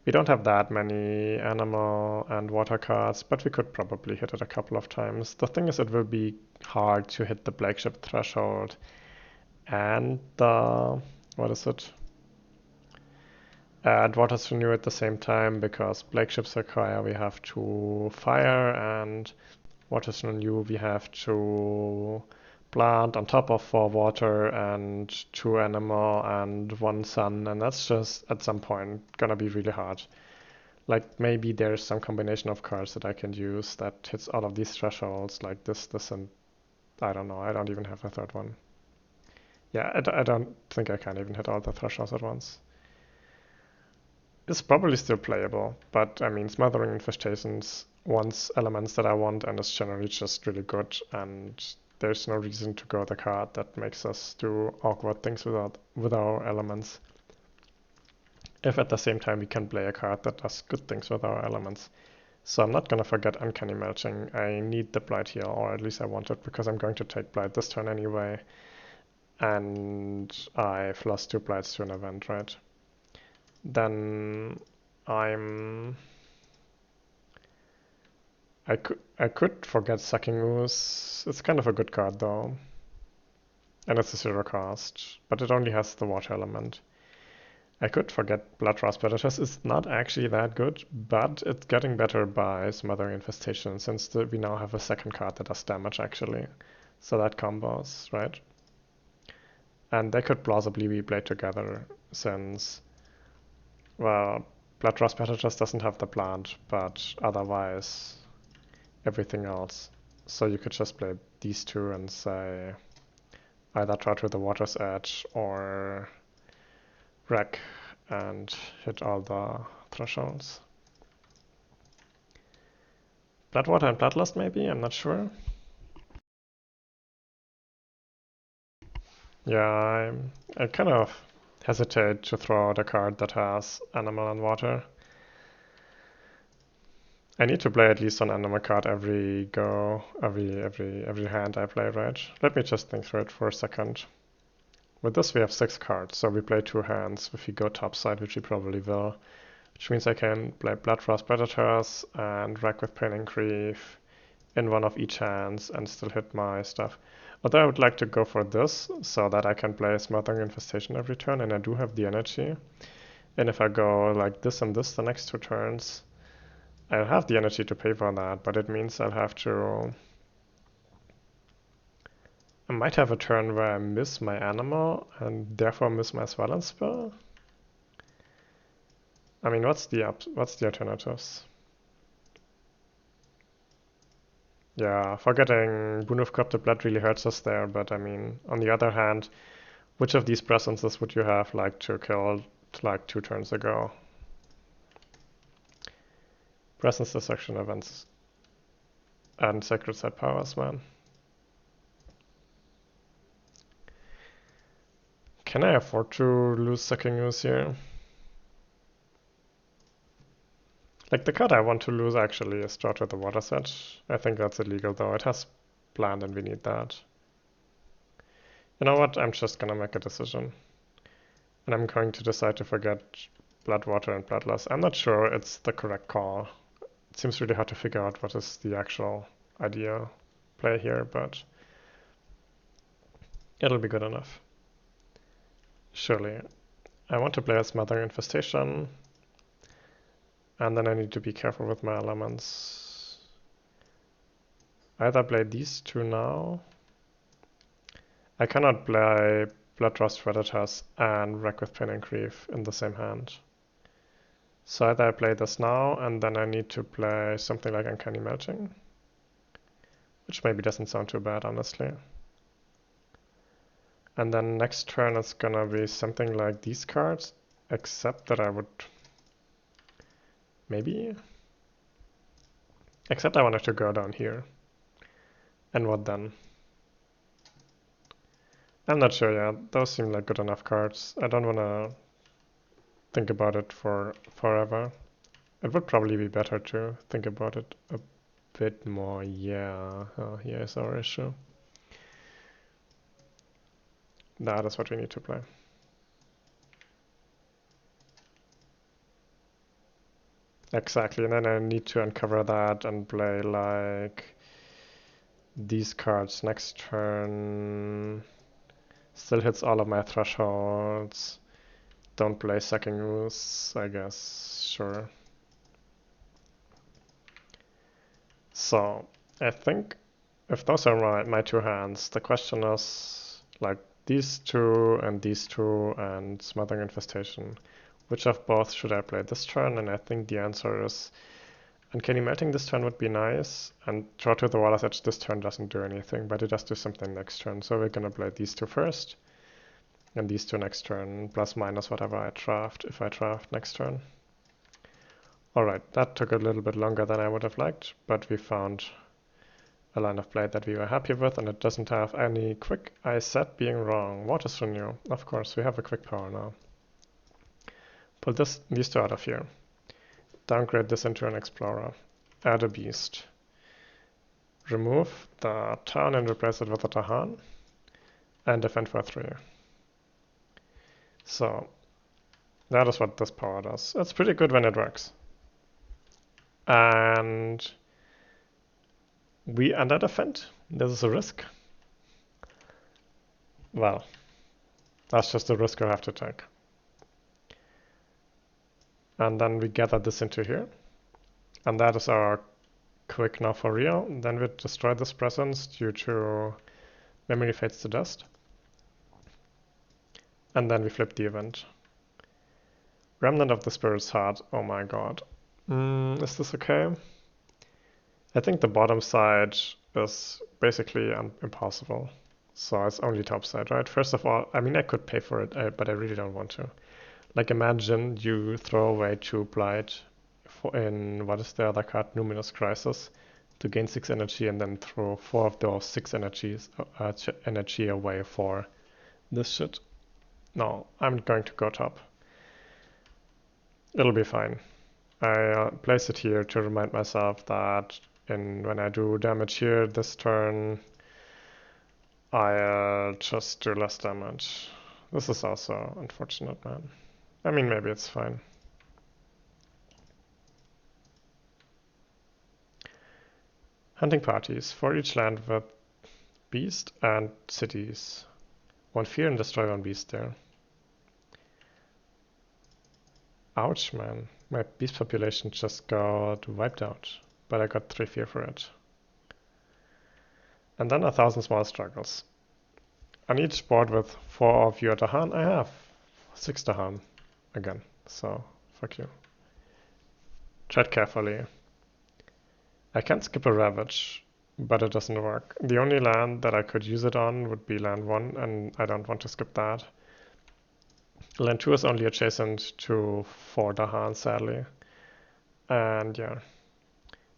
We don't have that many animal and water cards, but we could probably hit it a couple of times. The thing is, it will be hard to hit the Plague Ship threshold and the, what is it? And Waters Renew at the same time, because Plague Ships require we have to fire, and Waters Renew we have to plant on top of 4 water and 2 animal and 1 sun, and that's just at some point gonna be really hard. Like maybe there's some combination of cards that I can use that hits all of these thresholds, like this, and I don't know, I don't even have a third one. Yeah, I don't think I can even hit all the thresholds at once. It's probably still playable, but I mean, Smothering Infestations wants elements that I want, and it's generally just really good, and there's no reason to go the card that makes us do awkward things with our elements. If at the same time we can play a card that does good things with our elements. So I'm not gonna forget Uncanny Melting. I need the Blight here, or at least I want it, because I'm going to take Blight this turn anyway. And I've lost 2 Blights to an event, right? Then I could forget Sucking Ooze. It's kind of a good card though. And it's a 0 cost, but it only has the water element. I could forget Bloodfrost Predators. It's not actually that good, but it's getting better by Smothering Infestation, since we now have a second card that does damage actually. So that combos, right? And they could plausibly be played together, since, well, Bloodfrost Predators doesn't have the plant, but otherwise everything else. So you could just play these two and say either try to the Water's Edge or wreck and hit all the thresholds. Bloodwater and Bloodlust maybe? I'm not sure. Yeah, I kind of hesitate to throw out a card that has animal and water. I need to play at least one animal card every go, every hand I play, right? Let me just think through it for a second. With this we have 6 cards, so we play 2 hands if we go topside, which we probably will. Which means I can play Bloodfrost Predators and Wreck with Pain and Grief in one of each hands and still hit my stuff. Although I would like to go for this, so that I can play Smothering Infestation every turn, and I do have the energy. And if I go like this and this the next 2 turns, I'll have the energy to pay for that, but it means I'll have to... I might have a turn where I miss my animal and therefore miss my Swallow spell. I mean, what's the alternatives? Yeah, forgetting Boon of Corrupted Blood really hurts us there, but I mean, on the other hand, which of these presences would you have like to kill like 2 turns ago? Presence Destruction Events and Sacred Side Powers, man. Can I afford to lose Sucking Ooze here? Like, the card I want to lose actually is Drought with the Water's Edge. I think that's illegal though. It has plant and we need that. You know what? I'm just gonna make a decision. And I'm going to decide to forget Bloodwater and Bloodlust. I'm not sure it's the correct call. It seems really hard to figure out what is the actual ideal play here, but it'll be good enough. Surely. I want to play a Smothering Infestation. And then I need to be careful with my elements. Either play these two now. I cannot play Bloodrust Predators and Wreck with Pain and Grief in the same hand. So either I play this now, and then I need to play something like Uncanny Melting, which maybe doesn't sound too bad, honestly. And then next turn it's gonna be something like these cards, except that I would maybe... Except I wanted to go down here. And what then? I'm not sure yet. Those seem like good enough cards. I don't wanna think about it for forever. It would probably be better to think about it a bit more. Yeah, here's our issue. That is what we need to play. Exactly, and then I need to uncover that and play like these cards next turn. Still hits all of my thresholds. Don't play Sucking Moose, I guess, sure. So, I think if those are my two hands, the question is like these two and Smothering Infestation. Which of both should I play this turn? And I think the answer is Uncanny Melting this turn would be nice, and Draw to the Water's Edge this turn doesn't do anything, but it does do something next turn. So we're gonna play these two first, and these two next turn, plus minus whatever I draft, if I draft next turn. Alright, that took a little bit longer than I would have liked, but we found a line of play that we were happy with, and it doesn't have any quick. I said being wrong. Waters Renew. Of course, we have a quick power now. Pull these two out of here. Downgrade this into an Explorer. Add a Beast. Remove the town and replace it with a Tahan. And defend for 3. So, that is what this power does. It's pretty good when it works. And we under defend. This is a risk. Well, that's just a risk I have to take. And then we gather this into here. And that is our quick now for real. Then we destroy this presence due to Memory Fades to Dust. And then we flip the event. Remnant of the Spirit's Heart. Oh my god. Is this okay? I think the bottom side is basically impossible. So it's only top side, right? First of all, I mean, I could pay for it, but I really don't want to. Like, imagine you throw away 2 Blight in, what is the other card? Numinous Crisis, to gain 6 energy and then throw 4 of those 6 energy away for this shit. No, I'm going to go top. It'll be fine. I place it here to remind myself that when I do damage here this turn, I'll just do less damage. This is also unfortunate, man. I mean, maybe it's fine. Hunting parties. For each land with beast and cities. 1 fear and destroy 1 beast there. Ouch, man. My beast population just got wiped out, but I got 3 fear for it. And then 1,000 small struggles. On each board with 4 of your Dahan, I have 6 Dahan again, so fuck you. Tread carefully. I can skip a Ravage, but it doesn't work. The only land that I could use it on would be land 1, and I don't want to skip that. Land 2 is only adjacent to 4 Dahan, sadly. And yeah.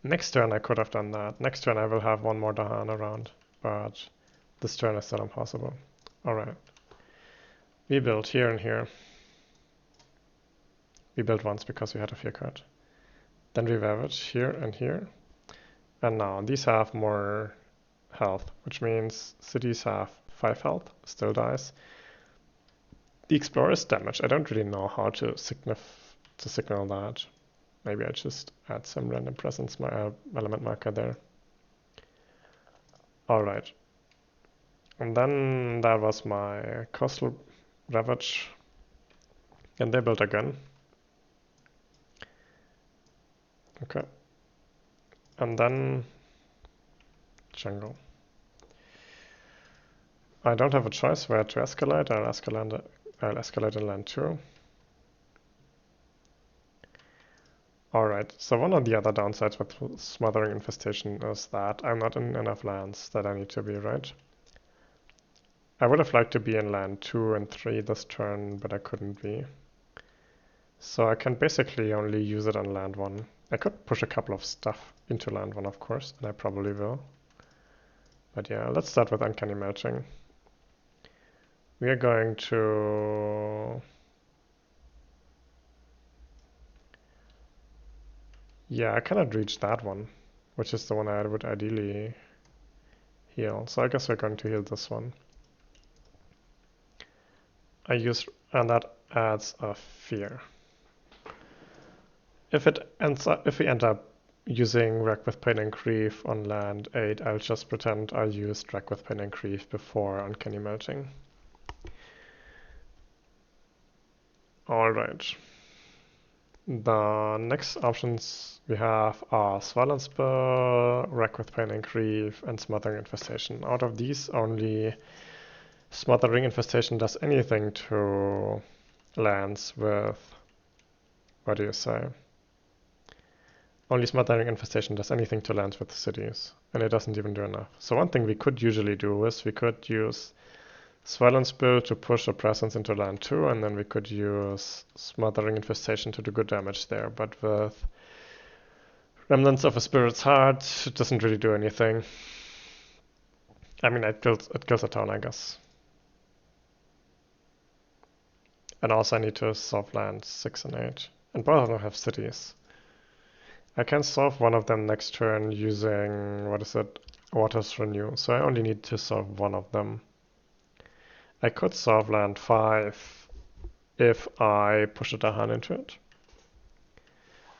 Next turn I could have done that. Next turn I will have 1 more Dahan around, but this turn is still impossible. Alright. We build here and here. We built once because we had a fear card. Then we Ravage here and here. And now these have more health, which means cities have 5 health, still dies. The Explorer is damaged. I don't really know how to signal that. Maybe I just add some random presence element marker there. Alright. And then that was my Coastal Ravage. And they built again. Okay. And then jungle. I don't have a choice where to escalate. I'll escalate in land 2. Alright, so one of the other downsides with Smothering Infestation is that I'm not in enough lands that I need to be, right? I would have liked to be in land 2 and 3 this turn, but I couldn't be. So I can basically only use it on land 1. I could push a couple of stuff into land 1, of course, and I probably will. But yeah, let's start with Uncanny Melting. We are going to... Yeah, I cannot reach that one, which is the one I would ideally heal. So I guess we're going to heal this one. And that adds a fear. If we end up using Wreck with Pain and Grief on land 8, I'll just pretend I used Wreck with Pain and Grief before Uncanny Melting. Alright. The next options we have are Svalin Spur, Wreck with Pain and Grief, and Smothering Infestation. Out of these, only Smothering Infestation does anything to lands with... What do you say? Only Smothering Infestation does anything to lands with cities, and it doesn't even do enough. So one thing we could usually do is we could use Svalin Spill to push a presence into land 2, and then we could use Smothering Infestation to do good damage there. But with Remnants of a Spirit's Heart, it doesn't really do anything. I mean, it kills a town, I guess. And also I need to solve land 6 and 8. And both of them have cities. I can solve one of them next turn using, what is it, Waters Renew. So I only need to solve one of them. I could solve land 5 if I push a Dahan into it.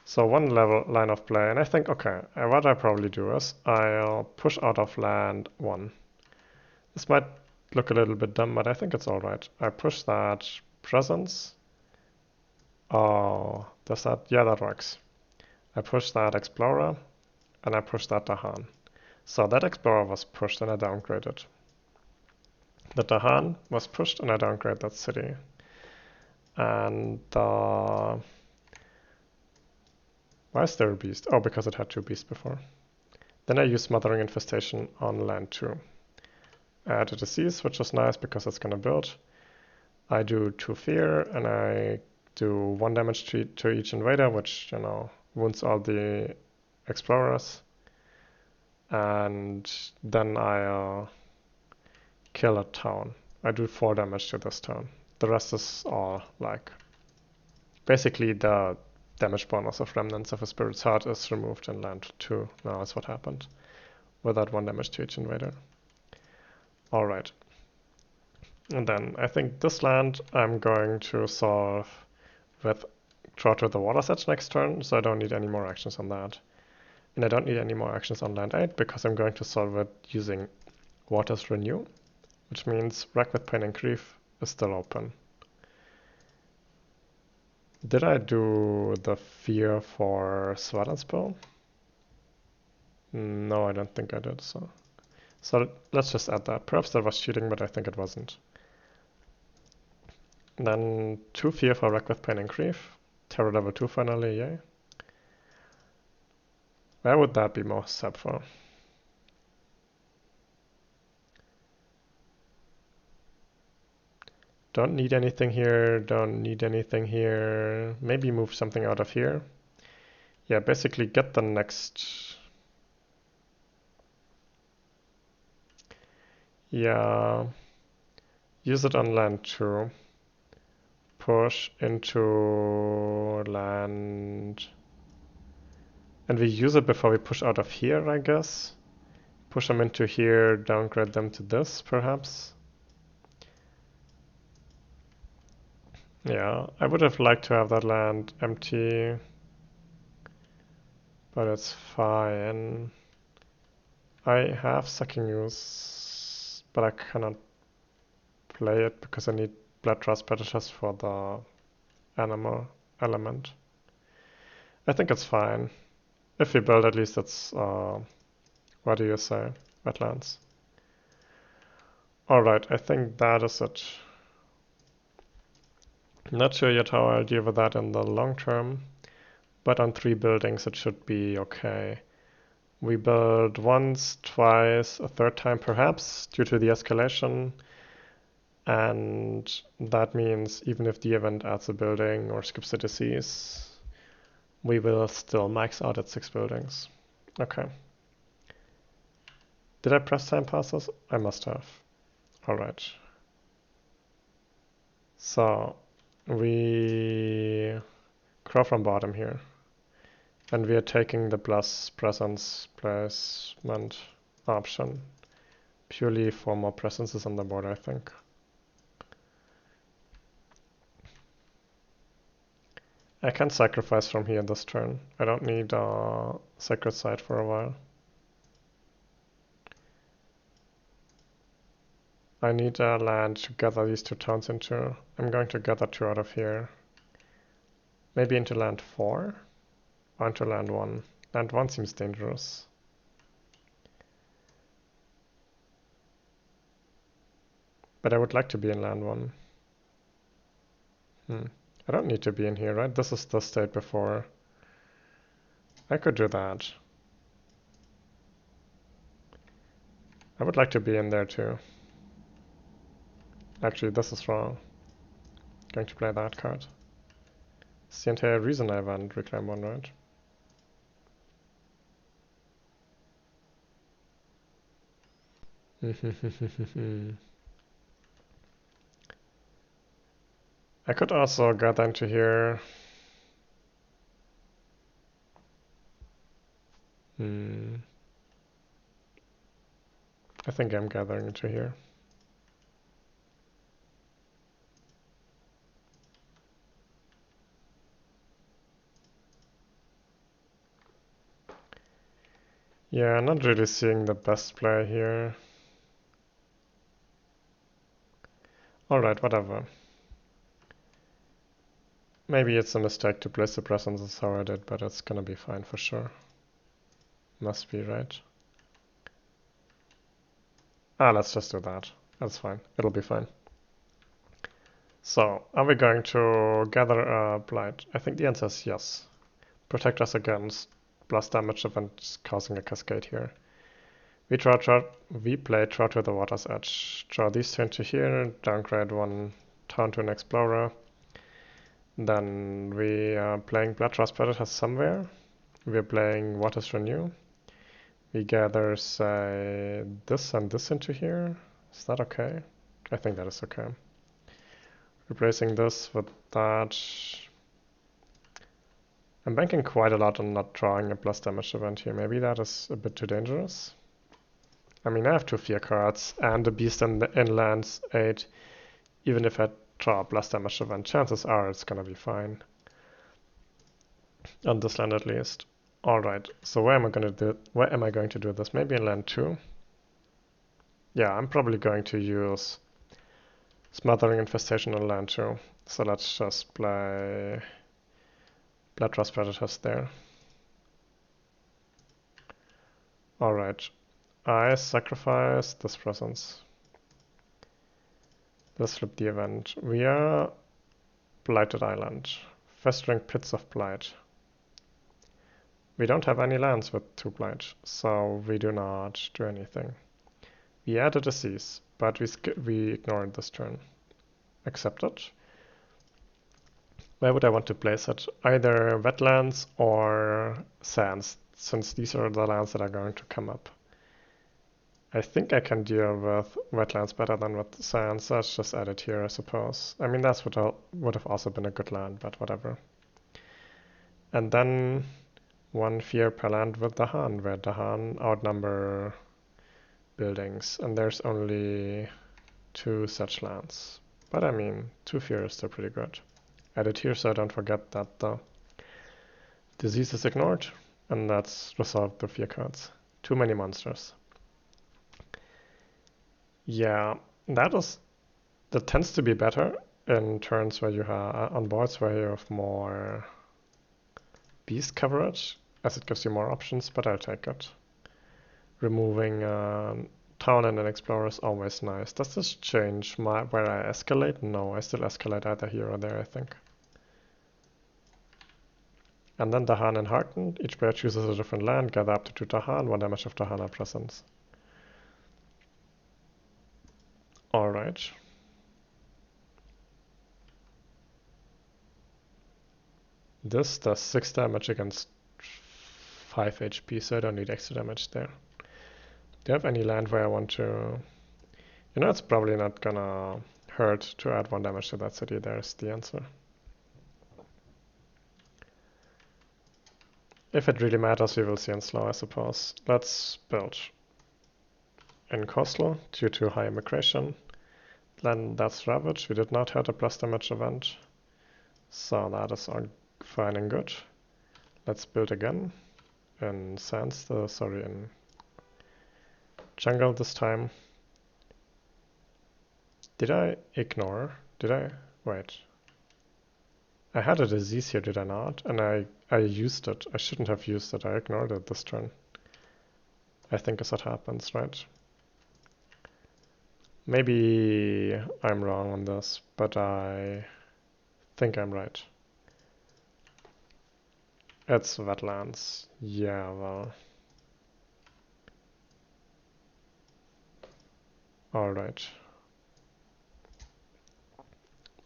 So one line of play, and I think, okay, what I probably do is I'll push out of land 1. This might look a little bit dumb, but I think it's alright. I push that presence. Oh, does that? Yeah, that works. I push that Explorer, and I push that Dahan. So that Explorer was pushed and I downgraded. The Dahan was pushed and I downgraded that city. And why is there a beast? Oh, because it had 2 beasts before. Then I use Smothering Infestation on land 2. I add a disease, which is nice because it's gonna build. I do 2 fear and I do 1 damage to each invader, which, you know, wounds all the explorers. And then I kill a town. I do 4 damage to this town. The rest is all like... Basically the damage bonus of Remnants of a Spirit's Heart is removed in land 2. Now that's what happened. Without 1 damage to each invader. Alright. And then I think this land I'm going to solve with Draw to the Water's Edge next turn, so I don't need any more actions on that. And I don't need any more actions on land 8 because I'm going to solve it using Waters Renew, which means Wreck with Pain and Grief is still open. Did I do the fear for Svalanspel? No, I don't think I did, so let's just add that. Perhaps that was cheating, but I think it wasn't. Then 2 fear for Wreck with Pain and Grief. Terror level 2 finally, yay. Where would that be most helpful? Don't need anything here, don't need anything here. Maybe move something out of here. Yeah, basically get the next... Yeah, use it on land 2. Push into land... And we use it before we push out of here, I guess. Push them into here, downgrade them to this, perhaps. Yeah, I would have liked to have that land empty. But it's fine. I have Sucking Use, but I cannot play it because I need Blood Trust Predators for the animal element. I think it's fine. If we build, at least it's, what do you say, wetlands. Alright, I think that is it. Not sure yet how I'll deal with that in the long term, but on 3 buildings it should be okay. We build once, twice, a third time perhaps, due to the escalation. And that means even if the event adds a building or skips a disease, we will still max out at 6 buildings. Okay. Did I press time passes? I must have. Alright. So, we crow from bottom here. And we are taking the plus presence placement option. Purely for more presences on the board, I think. I can sacrifice from here this turn. I don't need a sacred site for a while. I need a land to gather these 2 towns into. I'm going to gather 2 out of here. Maybe into land 4? Or into land 1? Land 1 seems dangerous. But I would like to be in land 1. I don't need to be in here, right? This is the state before. I could do that. I would like to be in there too. Actually, this is wrong. Going to play that card. It's the entire reason I want Reclaim 1, right? I could also gather into here. I think I'm gathering into here. Yeah, I'm not really seeing the best play here. Alright, whatever. Maybe it's a mistake to place the presences how I did, but it's gonna be fine for sure. Must be, right? Let's just do that. That's fine. It'll be fine. So, are we going to gather a blight? I think the answer is yes. Protect us against blast damage events causing a cascade here. We play Draw to the Water's Edge. Draw these 2 into here, downgrade 1 town to an Explorer. Then we are playing Bloodrust Predators somewhere. We're playing Waters Renew. We gather, say, this and this into here. Is that okay? I think that is okay. Replacing this with that. I'm banking quite a lot on not drawing a plus damage event here. Maybe that is a bit too dangerous. I mean, I have 2 fear cards and a beast in lands 8. Even if I draw a plus damage event, chances are it's gonna be fine. On this land at least. Alright, so where am I going to do this? Maybe in land 2? Yeah, I'm probably going to use Smothering Infestation on land 2. So let's just play Bloodrust Predators there. Alright, I sacrifice this presence. Let's flip the event. We are Blighted Island. Festering Pits of Blight. We don't have any lands with 2 blight, so we do not do anything. We add a disease, but we ignore it this turn. Accept it. Where would I want to place it? Either wetlands or sands, since these are the lands that are going to come up. I think I can deal with wetlands better than with sands. Let's just add it here, I suppose. I mean, that would have also been a good land, but whatever. And then 1 fear per land with Dahan, where Dahan outnumber buildings, and there's only 2 such lands. But I mean, 2 fear is still pretty good. Add it here so I don't forget that the disease is ignored, and that's resolved the fear cards. Too many monsters. Yeah, that tends to be better in turns where you have on boards where you have more beast coverage, as it gives you more options, but I'll take it. Removing town and an explorer is always nice. Does this change where I escalate? No, I still escalate either here or there, I think. And then Dahan and Hearten. Each player chooses a different land, gather up to 2 Dahan, 1 damage of Dahana presence. Alright. This does 6 damage against 5 HP, so I don't need extra damage there. Do you have any land where I want to... You know, it's probably not gonna hurt to add 1 damage to that city. There's the answer. If it really matters, we will see in slow, I suppose. Let's build in coastal due to high immigration. Then that's ravage. We did not have a plus damage event, so that is all fine and good. Let's build again in in jungle this time. Did I ignore? Did I? Wait. I had a disease here, did I not? And I used it. I shouldn't have used it. I ignored it this turn. I think is what happens, right? Maybe I'm wrong on this, but I think I'm right. It's wetlands. Yeah, well. Alright.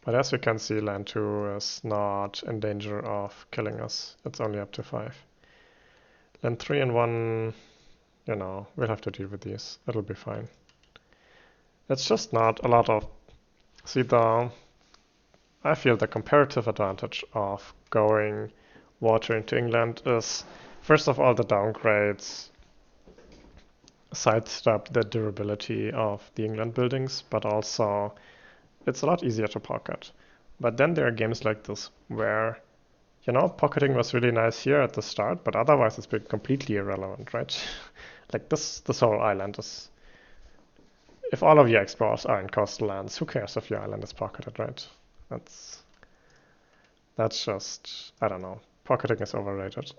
But as we can see, land 2 is not in danger of killing us. It's only up to 5. Land 3 and 1, you know, we'll have to deal with these. It'll be fine. It's just not a lot of... See, I feel the comparative advantage of going water into England is, first of all, the downgrades sidestep the durability of the England buildings, but also it's a lot easier to pocket. But then there are games like this where, you know, pocketing was really nice here at the start, but otherwise it's been completely irrelevant, right? Like this whole island is... If all of your explorers are in coastal lands, who cares if your island is pocketed, right? That's just, I don't know. Pocketing is overrated.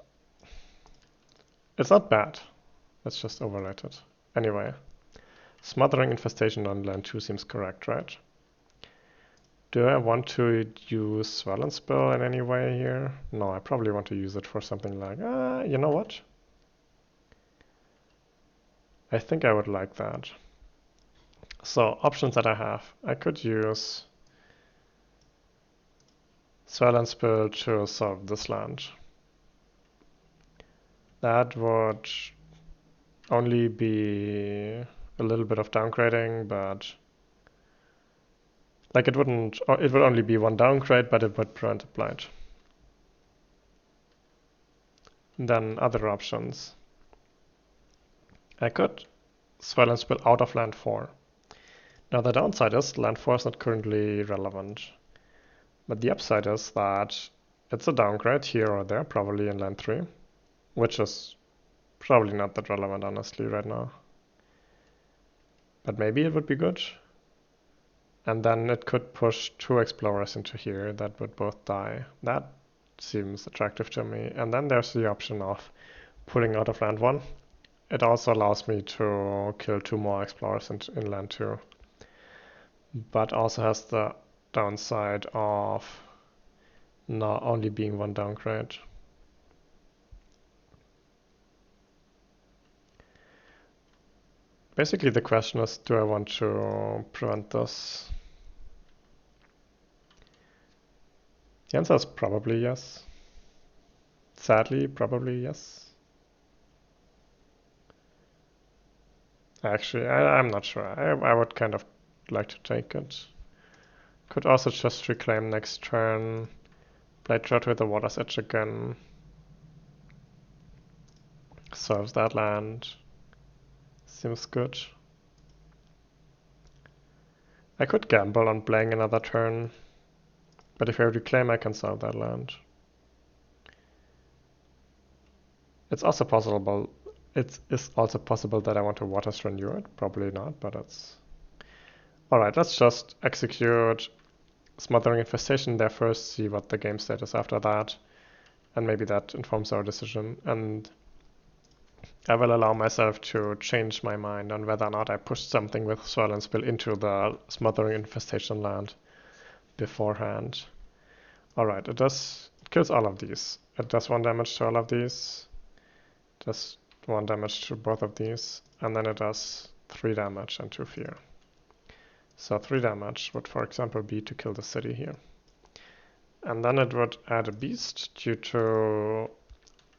It's not bad. It's just overrated. Anyway, smothering infestation on land 2 seems correct, right? Do I want to use Swell and Spill in any way here? No, I probably want to use it for something like, you know what? I think I would like that. So, options that I have. I could use Swell and Spill to solve this land. That would only be a little bit of downgrading, but like it would only be 1 downgrade, but it would prevent a blight. Then other options. I could Swell and Spill out of land 4. Now the downside is land 4 is not currently relevant. But the upside is that it's a downgrade here or there, probably in land 3, which is probably not that relevant, honestly, right now. But maybe it would be good. And then it could push 2 explorers into here that would both die. That seems attractive to me. And then there's the option of pulling out of land 1. It also allows me to kill 2 more explorers in land 2. But also has the downside of not only being 1 downgrade. Basically the question is, do I want to prevent this? The answer is probably yes. Sadly, probably yes. Actually, I'm not sure. I would kind of like to take it. Could also just reclaim next turn. Blade Drought with the Water's Edge again. Serves that land. Seems good. I could gamble on playing another turn, but if I reclaim I can serve that land. It's also possible that I want to Waters Renew it. Probably not, but it's... Alright, let's just execute Smothering Infestation there first, see what the game state is after that. and maybe that informs our decision. And I will allow myself to change my mind on whether or not I push something with Swirl and Spill into the Smothering Infestation land beforehand. Alright, it kills all of these. It does 1 damage to all of these, does 1 damage to both of these, and then it does 3 damage and 2 fear. So 3 damage would, for example, be to kill the city here. And then it would add a beast due to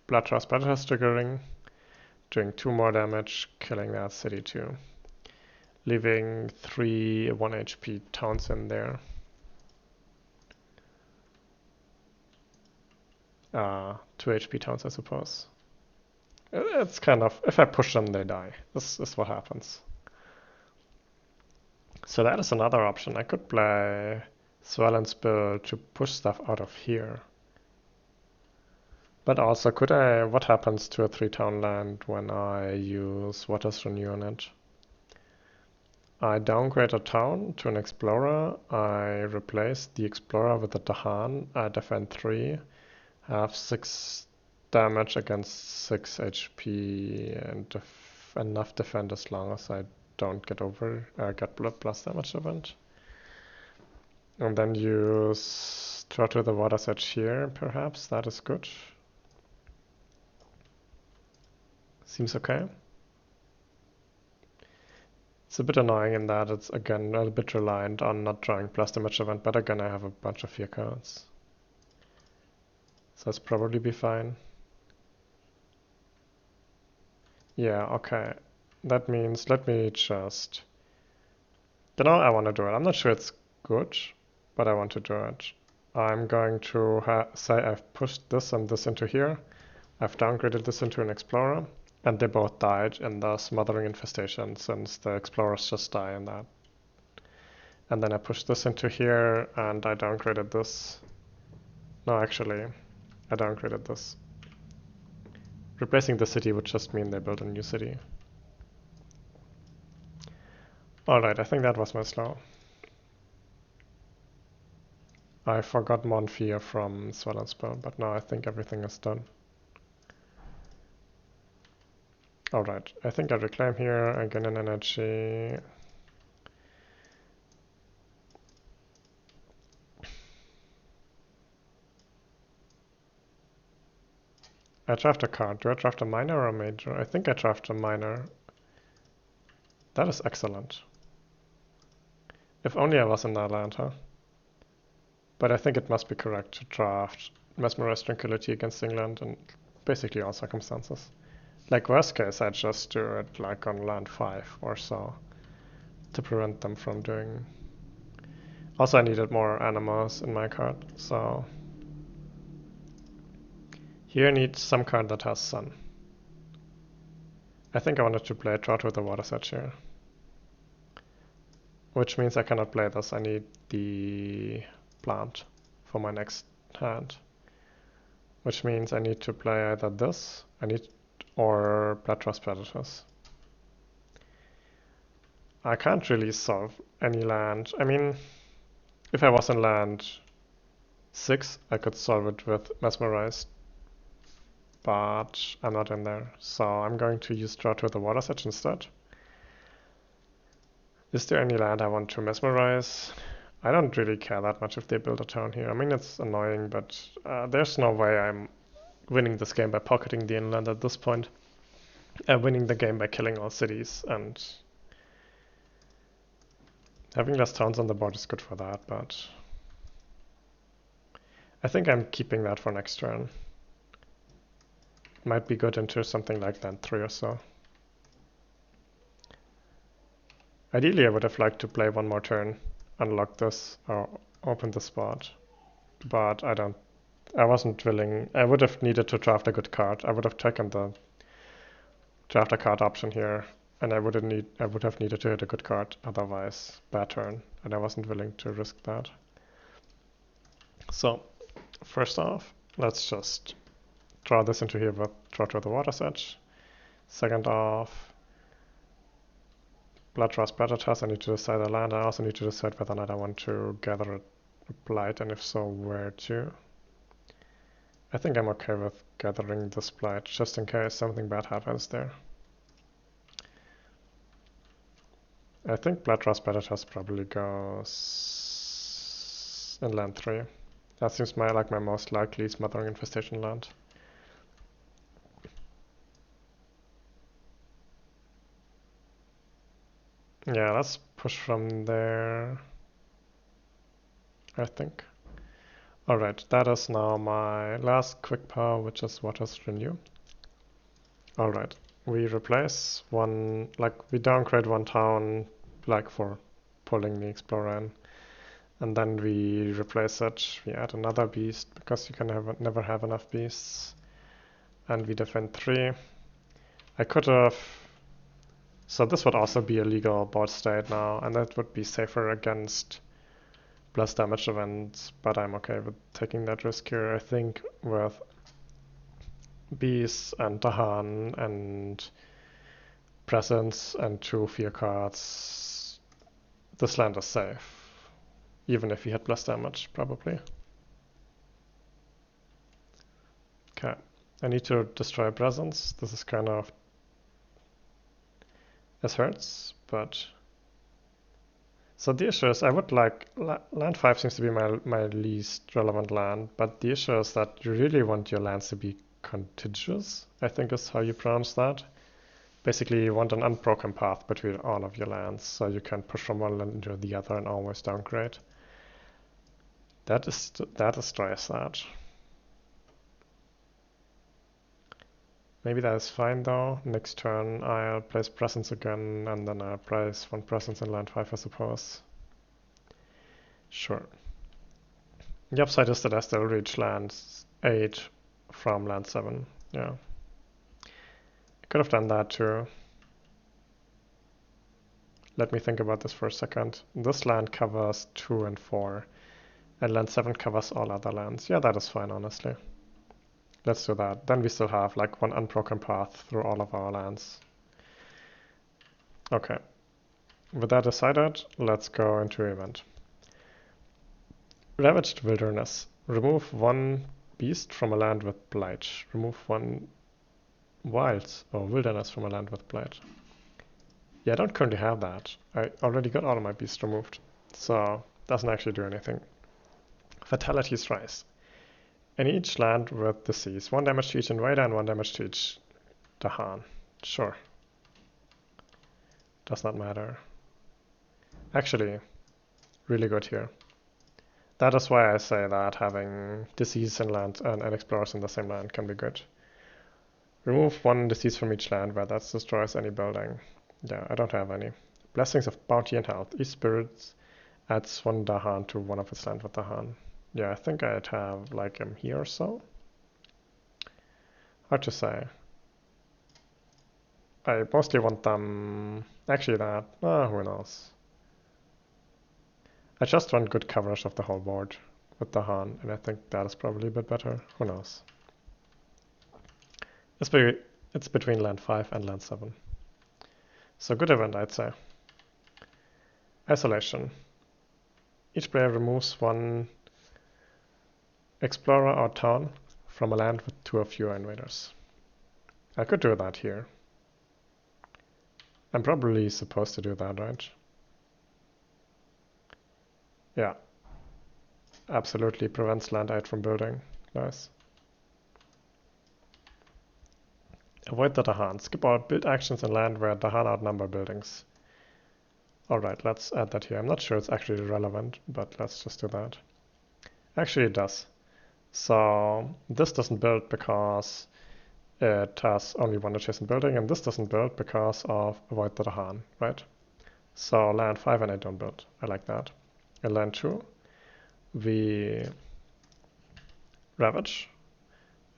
Blood Trust Predators triggering, doing 2 more damage, killing that city too. Leaving 3 1 HP towns in there. 2 HP towns, I suppose. It's kind of, if I push them, they die. This is what happens. So that is another option. I could play Swell and Spill to push stuff out of here. But also, what happens to a 3-town land when I use Waters Renew on it? I downgrade a town to an Explorer. I replace the Explorer with a Dahan. I defend 3. Have 6 damage against 6 HP and enough defend as long as I don't get blood plus damage event. And then use Draw to the Water's Edge here, perhaps. That is good. Seems okay. It's a bit annoying in that it's, again, a bit reliant on not drawing plus damage event, but again I have a bunch of fear cards. So that's probably be fine. Yeah, okay. That means, let me just... I want to do it. I'm not sure it's good, but I want to do it. I'm going to say I've pushed this and this into here. I've downgraded this into an Explorer, and they both died in the Smothering Infestation, since the Explorers just die in that. And then I pushed this into here, and I downgraded this. No, actually, I downgraded this. Replacing the city would just mean they build a new city. Alright, I think that was my slow. I forgot Monfear from Swell and Spill, but now I think everything is done. Alright, I think I reclaim here, I gain an energy. I draft a card. Do I draft a minor or a major? I think I draft a minor. That is excellent. If only I was in Atlanta. But I think it must be correct to draft Mesmerize Tranquility against England in basically all circumstances. Like worst case, I just do it like on land 5 or so to prevent them from doing... Also I needed more animals in my card, so... Here I need some card that has sun. I think I wanted to play Drought with the Water's Edge here. Which means I cannot play this, I need the plant for my next hand. Which means I need to play either this, or Blood Trust Predators. I can't really solve any land. I mean, if I was in land 6, I could solve it with Mesmerized. But I'm not in there, so I'm going to use Drought with the Water's Edge instead. Is there any land I want to Mesmerize? I don't really care that much if they build a town here. I mean, it's annoying, but there's no way I'm winning this game by pocketing the inland at this point. Winning the game by killing all cities, and having less towns on the board is good for that, but I think I'm keeping that for next turn. Might be good into something like land 3 or so. Ideally, I would have liked to play one more turn, unlock this, or open the spot. But I wasn't willing. I would have needed to draft a good card. I would have taken the draft a card option here, and I would have needed to hit a good card, otherwise bad turn, and I wasn't willing to risk that. So, first off, let's just draw this into here with Draw to the Water's Edge. Second off, Blood Trust Predators, I need to decide a land. I also need to decide whether or not I want to gather a blight, and if so, where to. I think I'm okay with gathering this blight, just in case something bad happens there. I think Blood Rust Predators probably goes in land 3. That seems like my most likely Smothering Infestation land. Yeah, let's push from there, I think. Alright, that is now my last quick power, which is Water's Renew. Alright, we replace one, we downgrade one town, for pulling the Explorer in. And then we replace it, we add another beast, because you can never have enough beasts. And we defend 3. I could have... So this would also be a legal board state now, and that would be safer against plus damage events, but I'm okay with taking that risk here. I think with beasts and Dahan and presence and 2 fear cards, this land is safe. Even if he had plus damage, probably. Okay, I need to destroy presence. This is kind of... This hurts, but... So the issue is, I would like... Land 5 seems to be my least relevant land, but the issue is that you really want your lands to be contiguous, I think is how you pronounce that. Basically, you want an unbroken path between all of your lands, so you can push from one land into the other and always downgrade. That destroys that. Maybe that is fine though. Next turn I'll place presence again, and then I'll place 1 presence in land 5, I suppose. Sure. The upside is that I still reach land 8 from land 7. Yeah. I could have done that too. Let me think about this for a second. This land covers 2 and 4, and land 7 covers all other lands. Yeah, that is fine, honestly. Let's do that. Then we still have 1 unbroken path through all of our lands. Okay. With that decided, let's go into event. Ravaged Wilderness. Remove 1 beast from a land with blight. Remove 1 wilds or wilderness from a land with blight. Yeah, I don't currently have that. I already got all of my beasts removed, so doesn't actually do anything. Fatalities rise. In each land with disease, 1 damage to each invader and 1 damage to each Dahan. Sure. Does not matter. Actually, really good here. That is why I say that having disease in land and explorers in the same land can be good. Remove 1 disease from each land where that destroys any building. Yeah, I don't have any. Blessings of Bounty and Health. Each spirit adds 1 Dahan to one of its land with Dahan. Yeah, I think I'd have here or so. Hard to say. I mostly want them... Actually that... who knows. I just want good coverage of the whole board with Dahan, and I think that is probably a bit better. Who knows. It's between land 5 and land 7. So good event, I'd say. Isolation. Each player removes 1 explorer or town from a land with 2 or fewer invaders. I could do that here. I'm probably supposed to do that, right? Yeah. Absolutely prevents land 8 from building. Nice. Avoid the Dahan. Skip all build actions in land where Dahan outnumber buildings. Alright, let's add that here. I'm not sure it's actually relevant, but let's just do that. Actually, it does. So this doesn't build because it has only 1 adjacent building, and this doesn't build because of avoid the Dahan, right? So land 5 and 8 don't build. I like that. In land 2, we ravage,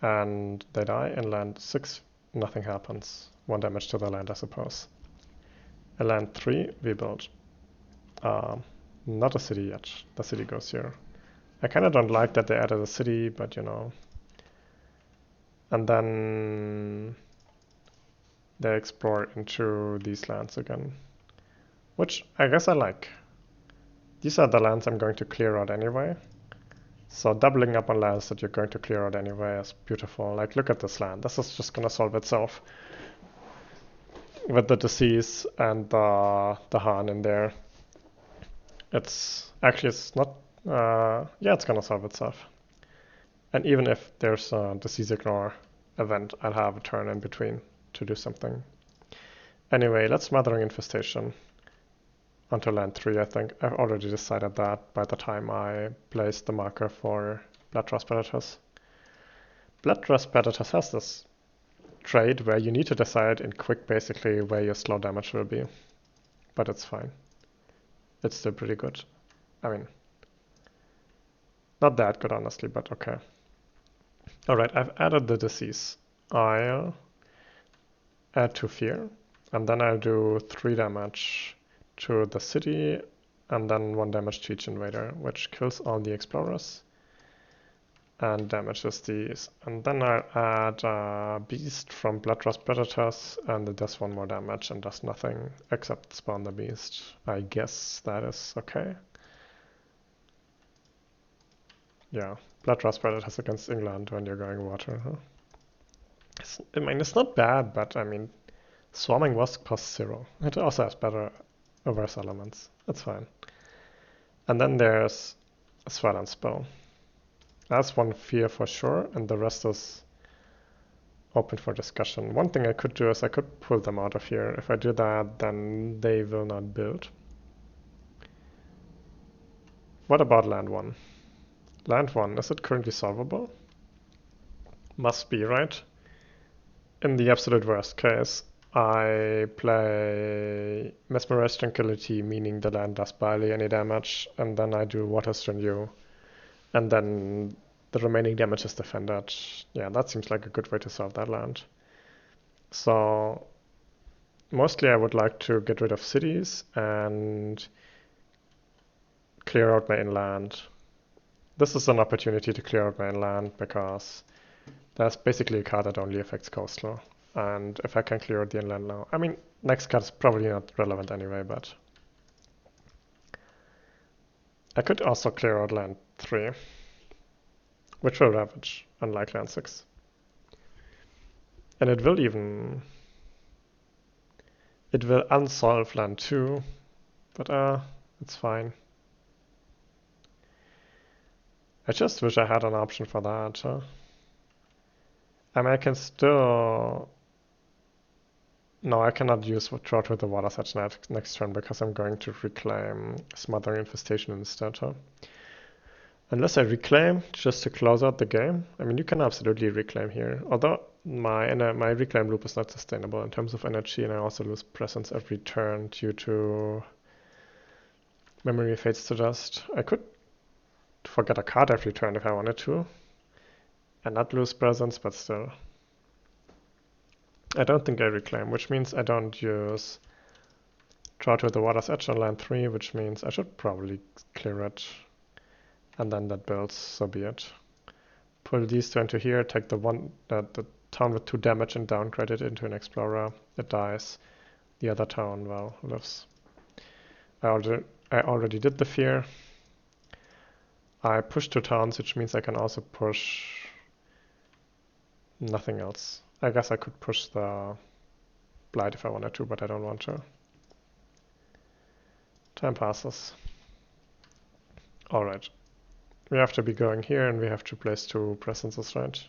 and they die. In land 6, nothing happens. 1 damage to the land, I suppose. In land 3, we build. Not a city yet. The city goes here. I kind of don't like that they added a city, but you know. And then they explore into these lands again, which I guess I like. These are the lands I'm going to clear out anyway. So doubling up on lands that you're going to clear out anyway is beautiful. Like, look at this land. This is just gonna solve itself with the disease and the Han in there. It's actually, it's not, yeah, it's gonna solve itself. And even if there's a disease ignore event, I'll have a turn in between to do something. Anyway, let's Smothering Infestation onto land 3, I think. I've already decided that by the time I placed the marker for Bloodrust Predators. Bloodrust Predators has this trait where you need to decide in quick basically where your slow damage will be. But it's fine. It's still pretty good. I mean, not that good honestly, but okay. Alright, I've added the disease. I'll add 2 fear, and then I'll do 3 damage to the city, and then 1 damage to each invader, which kills all the explorers and damages these. And then I'll add a beast from Bloodrust Predators, and it does 1 more damage and does nothing except spawn the beast. I guess that is okay. Yeah, Bloodrust Predators against England when you're going water, huh? I mean, it's not bad, but I mean, Swarming Wasp costs 0. It also has better averse elements. That's fine. And then there's Swalan's Bow. That's 1 fear for sure, and the rest is open for discussion. One thing I could do is I could pull them out of here. If I do that, then they will not build. What about land 1? Land 1, is it currently solvable? Must be, right? In the absolute worst case, I play Mesmerized Tranquility, meaning the land does barely any damage, and then I do Water's Renew, and then the remaining damage is defended. Yeah, that seems like a good way to solve that land. So mostly I would like to get rid of cities and clear out my inland. This is an opportunity to clear out my inland because there's basically a card that only affects coastal. And if I can clear out the inland now, I mean, next card is probably not relevant anyway, but I could also clear out land 3, which will ravage, unlike land 6. And it will unsolve land 2, but it's fine. I just wish I had an option for that. I mean, I can still... No, I cannot use Drought with the Water's Edge next turn because I'm going to reclaim Smothering Infestation instead. Unless I reclaim just to close out the game. I mean, you can absolutely reclaim here. Although my reclaim loop is not sustainable in terms of energy, and I also lose presence every turn due to Memory Fades to Dust. I could forget a card every turn if I wanted to, and not lose presence, but still. I don't think I reclaim, which means I don't use Drought with the Water's Edge on land 3, which means I should probably clear it. And then that builds, so be it. Pull these 2 into here, take the town with 2 damage and downgrade it into an explorer. It dies. The other town, well, lives. I already did the fear. I push 2 towns, which means I can also push nothing else. I guess I could push the Blight if I wanted to, but I don't want to. Time passes. Alright. We have to be going here and we have to place 2 presences, right?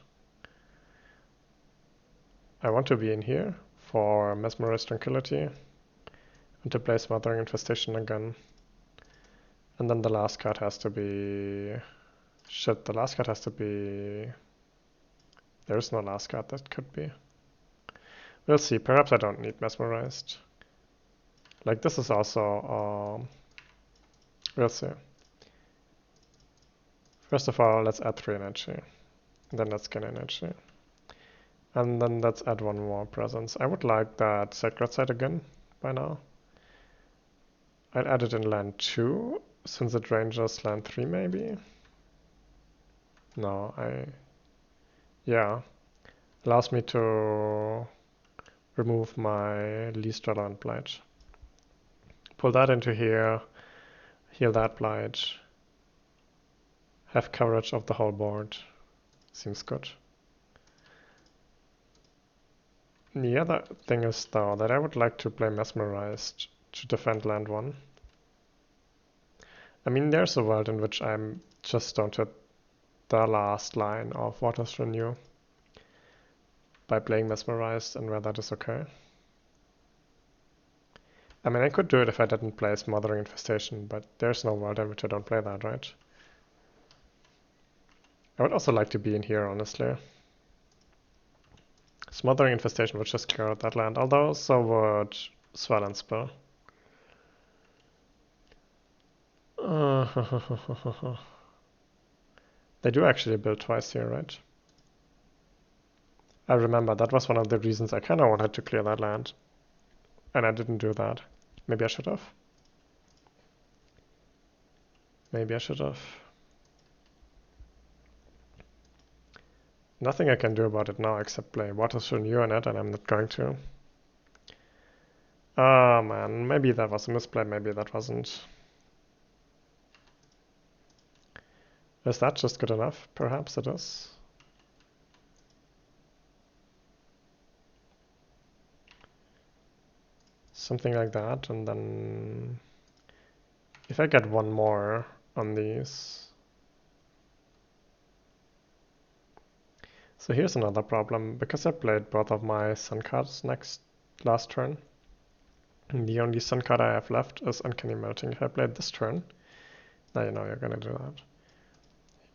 I want to be in here for Mesmerized Tranquility and to place Smothering Infestation again. And then the last card has to be... Shit, the last card has to be... There is no last card that could be. We'll see, perhaps I don't need Mesmerized. Like, this is also... we'll see. First of all, let's add 3 energy. Then let's gain energy. And then let's add 1 more presence. I would like that Sacred Site again by now. I'd add it in land 2, since it ranges land 3 maybe. No, yeah. Allows me to remove my least relevant blight. Pull that into here, heal that blight, Have coverage of the whole board. Seems good. The other thing is, though, that I would like to play Mesmerized to defend land 1. I mean, there's a world in which I'm just don't hit the last line of Waters Renew by playing Mesmerized, and where that is okay. I mean, I could do it if I didn't play Smothering Infestation, but there's no world in which I don't play that, right? I would also like to be in here, honestly. Smothering Infestation would just clear out that land, although so would Swell and Spill. They do actually build twice here, right? I remember that was one of the reasons I kind of wanted to clear that land. And I didn't do that. Maybe I should have. Maybe I should have. Nothing I can do about it now except play Waters Renew on it, and I'm not going to. Oh man, maybe that was a misplay, maybe that wasn't. Is that just good enough? Perhaps it is. Something like that, and then if I get one more on these. So here's another problem. Because I played both of my sun cards last turn, the only sun card I have left is Uncanny Melting. If I played this turn, now you know you're gonna do that.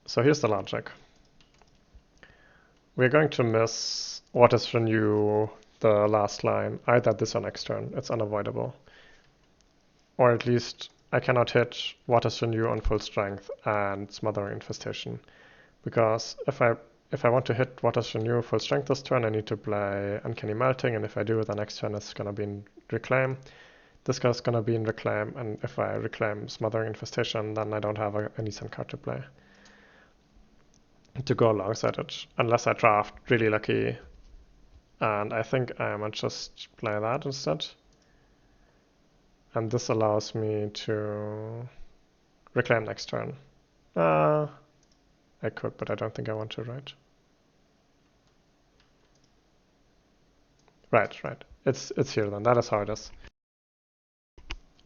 So here's the logic. We're going to miss Waters Renew the last line, either this or next turn. It's unavoidable. Or at least I cannot hit Waters Renew on full strength and Smothering Infestation. Because if I want to hit Waters Renew full strength this turn, I need to play Uncanny Melting, and if I do, the next turn it's gonna be in Reclaim. This guy's gonna be in Reclaim, and if I Reclaim Smothering Infestation, then I don't have any Sun card to play to go alongside it, unless I draft really lucky. And I think I might just play that instead. And this allows me to Reclaim next turn. I could, but I don't think I want to, right? Right. It's here then. That is how it is.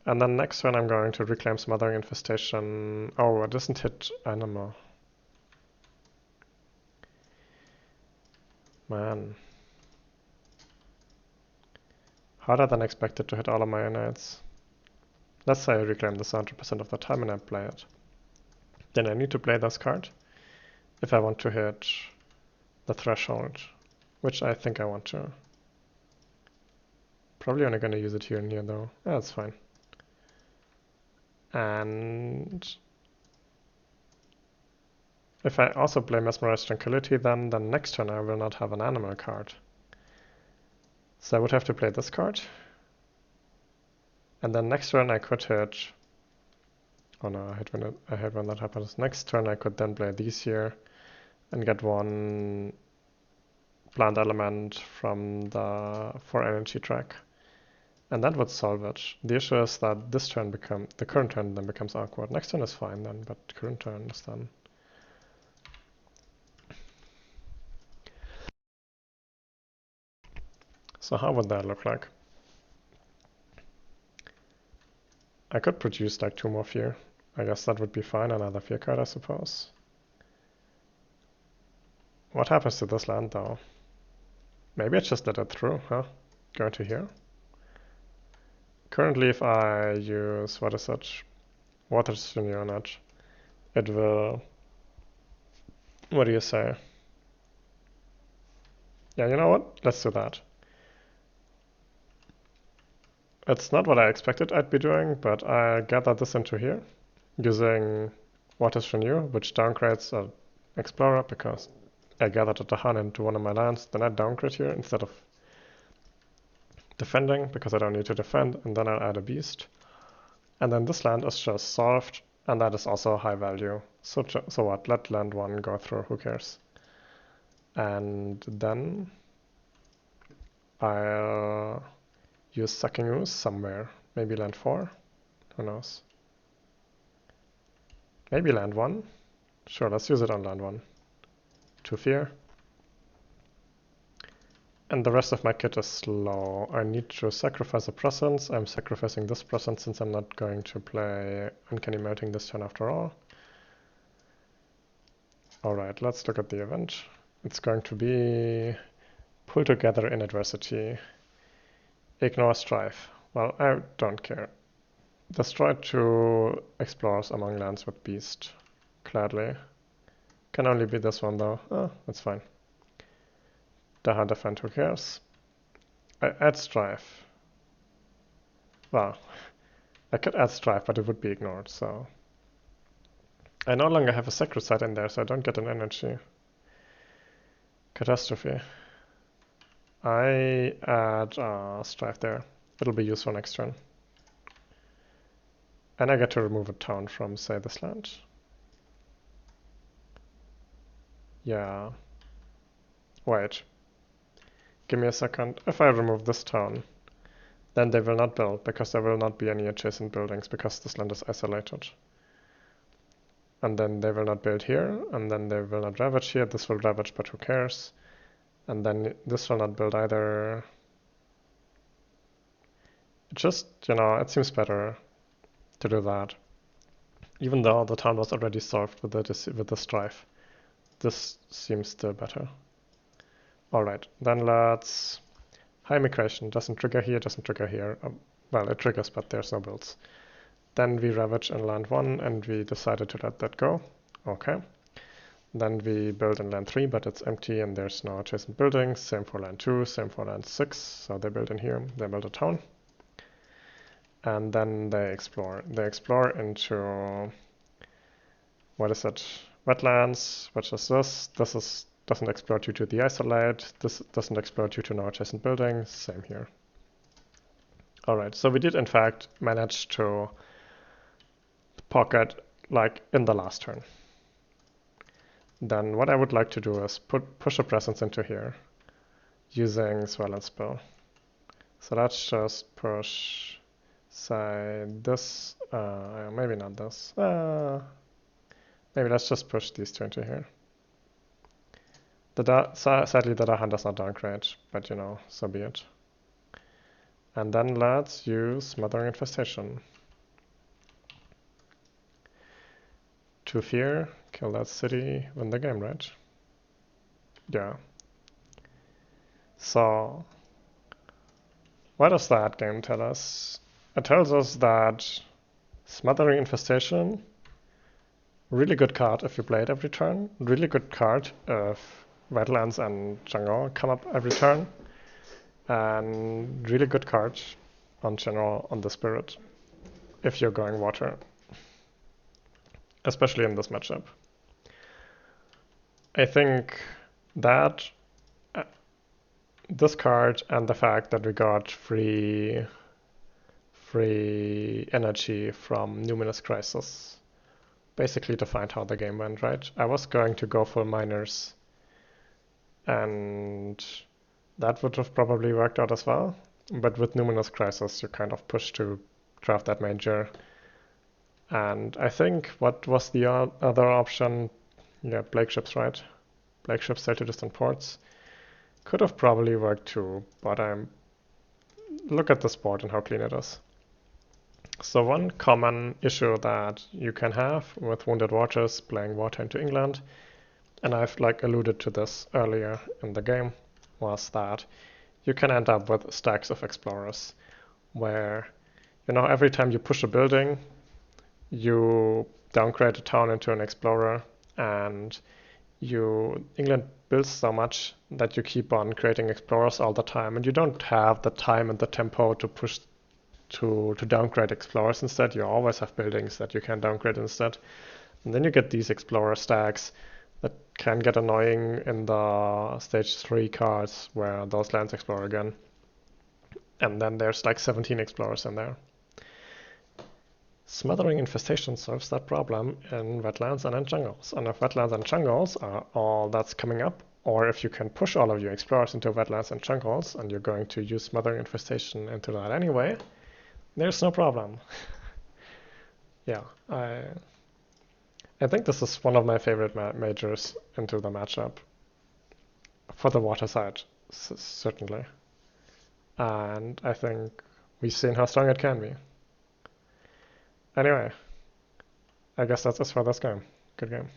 And then next turn I'm going to Reclaim Smothering Infestation. Oh, it doesn't hit Animal. Man. Harder than expected to hit all of my innate. Let's say I reclaim this 100% of the time and I play it. Then I need to play this card if I want to hit the threshold, which I think I want to. Probably only going to use it here and here though. That's fine. And if I also play Mesmerized Tranquility, then the next turn I will not have an animal card. So I would have to play this card. And then next turn I could hit... Oh no, I hate when that happens. Next turn I could then play these here and get one plant element from the 4 energy track. And that would solve it. The issue is that this turn the current turn then becomes awkward. Next turn is fine then, but current turn is done. So how would that look like? I could produce like 2 more fear. I guess that would be fine, another fear card I suppose. What happens to this land though? Maybe I just let it through, huh? Go to here. Currently if I use, what is it? Waters Renew on it, it will... What do you say? Yeah, you know what? Let's do that. It's not what I expected I'd be doing, but I gather this into here using Waters Renew, which downgrades an Explorer because I gathered a Tahan into one of my lands. Then I downgrade here instead of defending because I don't need to defend, and then I'll add a Beast. And then this land is just solved, and that is also high value. So what? Let land 1 go through, who cares? And then I'll use Sucking Ooze somewhere. Maybe land 4? Who knows? Maybe land 1? Sure, let's use it on land 1. To fear. And the rest of my kit is slow. I need to sacrifice a presence. I'm sacrificing this presence since I'm not going to play Uncanny Melting this turn after all. Alright, let's look at the event. It's going to be pull together in adversity. Ignore strife. Well, I don't care. Destroy 2 explorers among lands with beast. Gladly. Can only be this one though. Oh, that's fine. The hunter friend, who cares? I add strife. Well, I could add strife, but it would be ignored, so. I no longer have a sacred site in there, so I don't get an energy. Catastrophe. I add strife there. It'll be useful next turn. And I get to remove a town from, say, this land. Yeah. Wait. Give me a second. If I remove this town, then they will not build, because there will not be any adjacent buildings, because this land is isolated. And then they will not build here, and then they will not ravage here. This will ravage, but who cares? And then this will not build either. It just, it seems better to do that. Even though the town was already solved with the strife. This seems still better. Alright, then let's... High migration doesn't trigger here, doesn't trigger here. Well, it triggers, but there's no builds. Then we ravage in land 1, and we decided to let that go. Okay. Then we build in land 3, but it's empty and there's no adjacent buildings. Same for land 2, same for land 6. So they build in here, they build a town. And then they explore. They explore into... What is it? Wetlands, which is this. This doesn't explore due to the isolate. This doesn't explore due to no adjacent buildings. Same here. Alright, so we did in fact manage to pocket like in the last turn. Then what I would like to do is push a presence into here using Swell and Spill. So let's just push, say, this, maybe not this. Maybe let's just push these 2 into here. Sadly, the hand does not downgrade, but so be it. And then let's use Smothering Infestation. To fear, kill that city, win the game, right? Yeah. So, what does that game tell us? It tells us that Smothering Infestation, really good card if you play it every turn, really good card if Wetlands and Jungle come up every turn, and really good card on general on the Spirit if you're going water, especially in this matchup. I think that this card and the fact that we got free energy from Numinous Crisis basically defined how the game went, right? I was going to go for miners, and that would have probably worked out as well. But with Numinous Crisis, you kind of push to draft that major. And I think what was the other option? Yeah, Plague Ships, right? Plague Ships sail to distant ports. Could have probably worked too, but look at this board and how clean it is. So one common issue that you can have with Wounded Watchers playing water into England, and I've alluded to this earlier in the game, was that you can end up with stacks of explorers where, every time you push a building, you downgrade a town into an explorer, and England builds so much that you keep on creating explorers all the time, and you don't have the time and the tempo to push to downgrade explorers instead. You always have buildings that you can downgrade instead. And then you get these explorer stacks that can get annoying in the stage 3 cards where those lands explore again. And then there's 17 explorers in there. Smothering Infestation solves that problem in wetlands and in jungles. And if wetlands and jungles are all that's coming up, or if you can push all of your explorers into wetlands and jungles, and you're going to use Smothering Infestation into that anyway, there's no problem. Yeah, I think this is one of my favorite majors into the matchup for the water side, certainly. And I think we've seen how strong it can be. Anyway, I guess that's it for this game. Good game.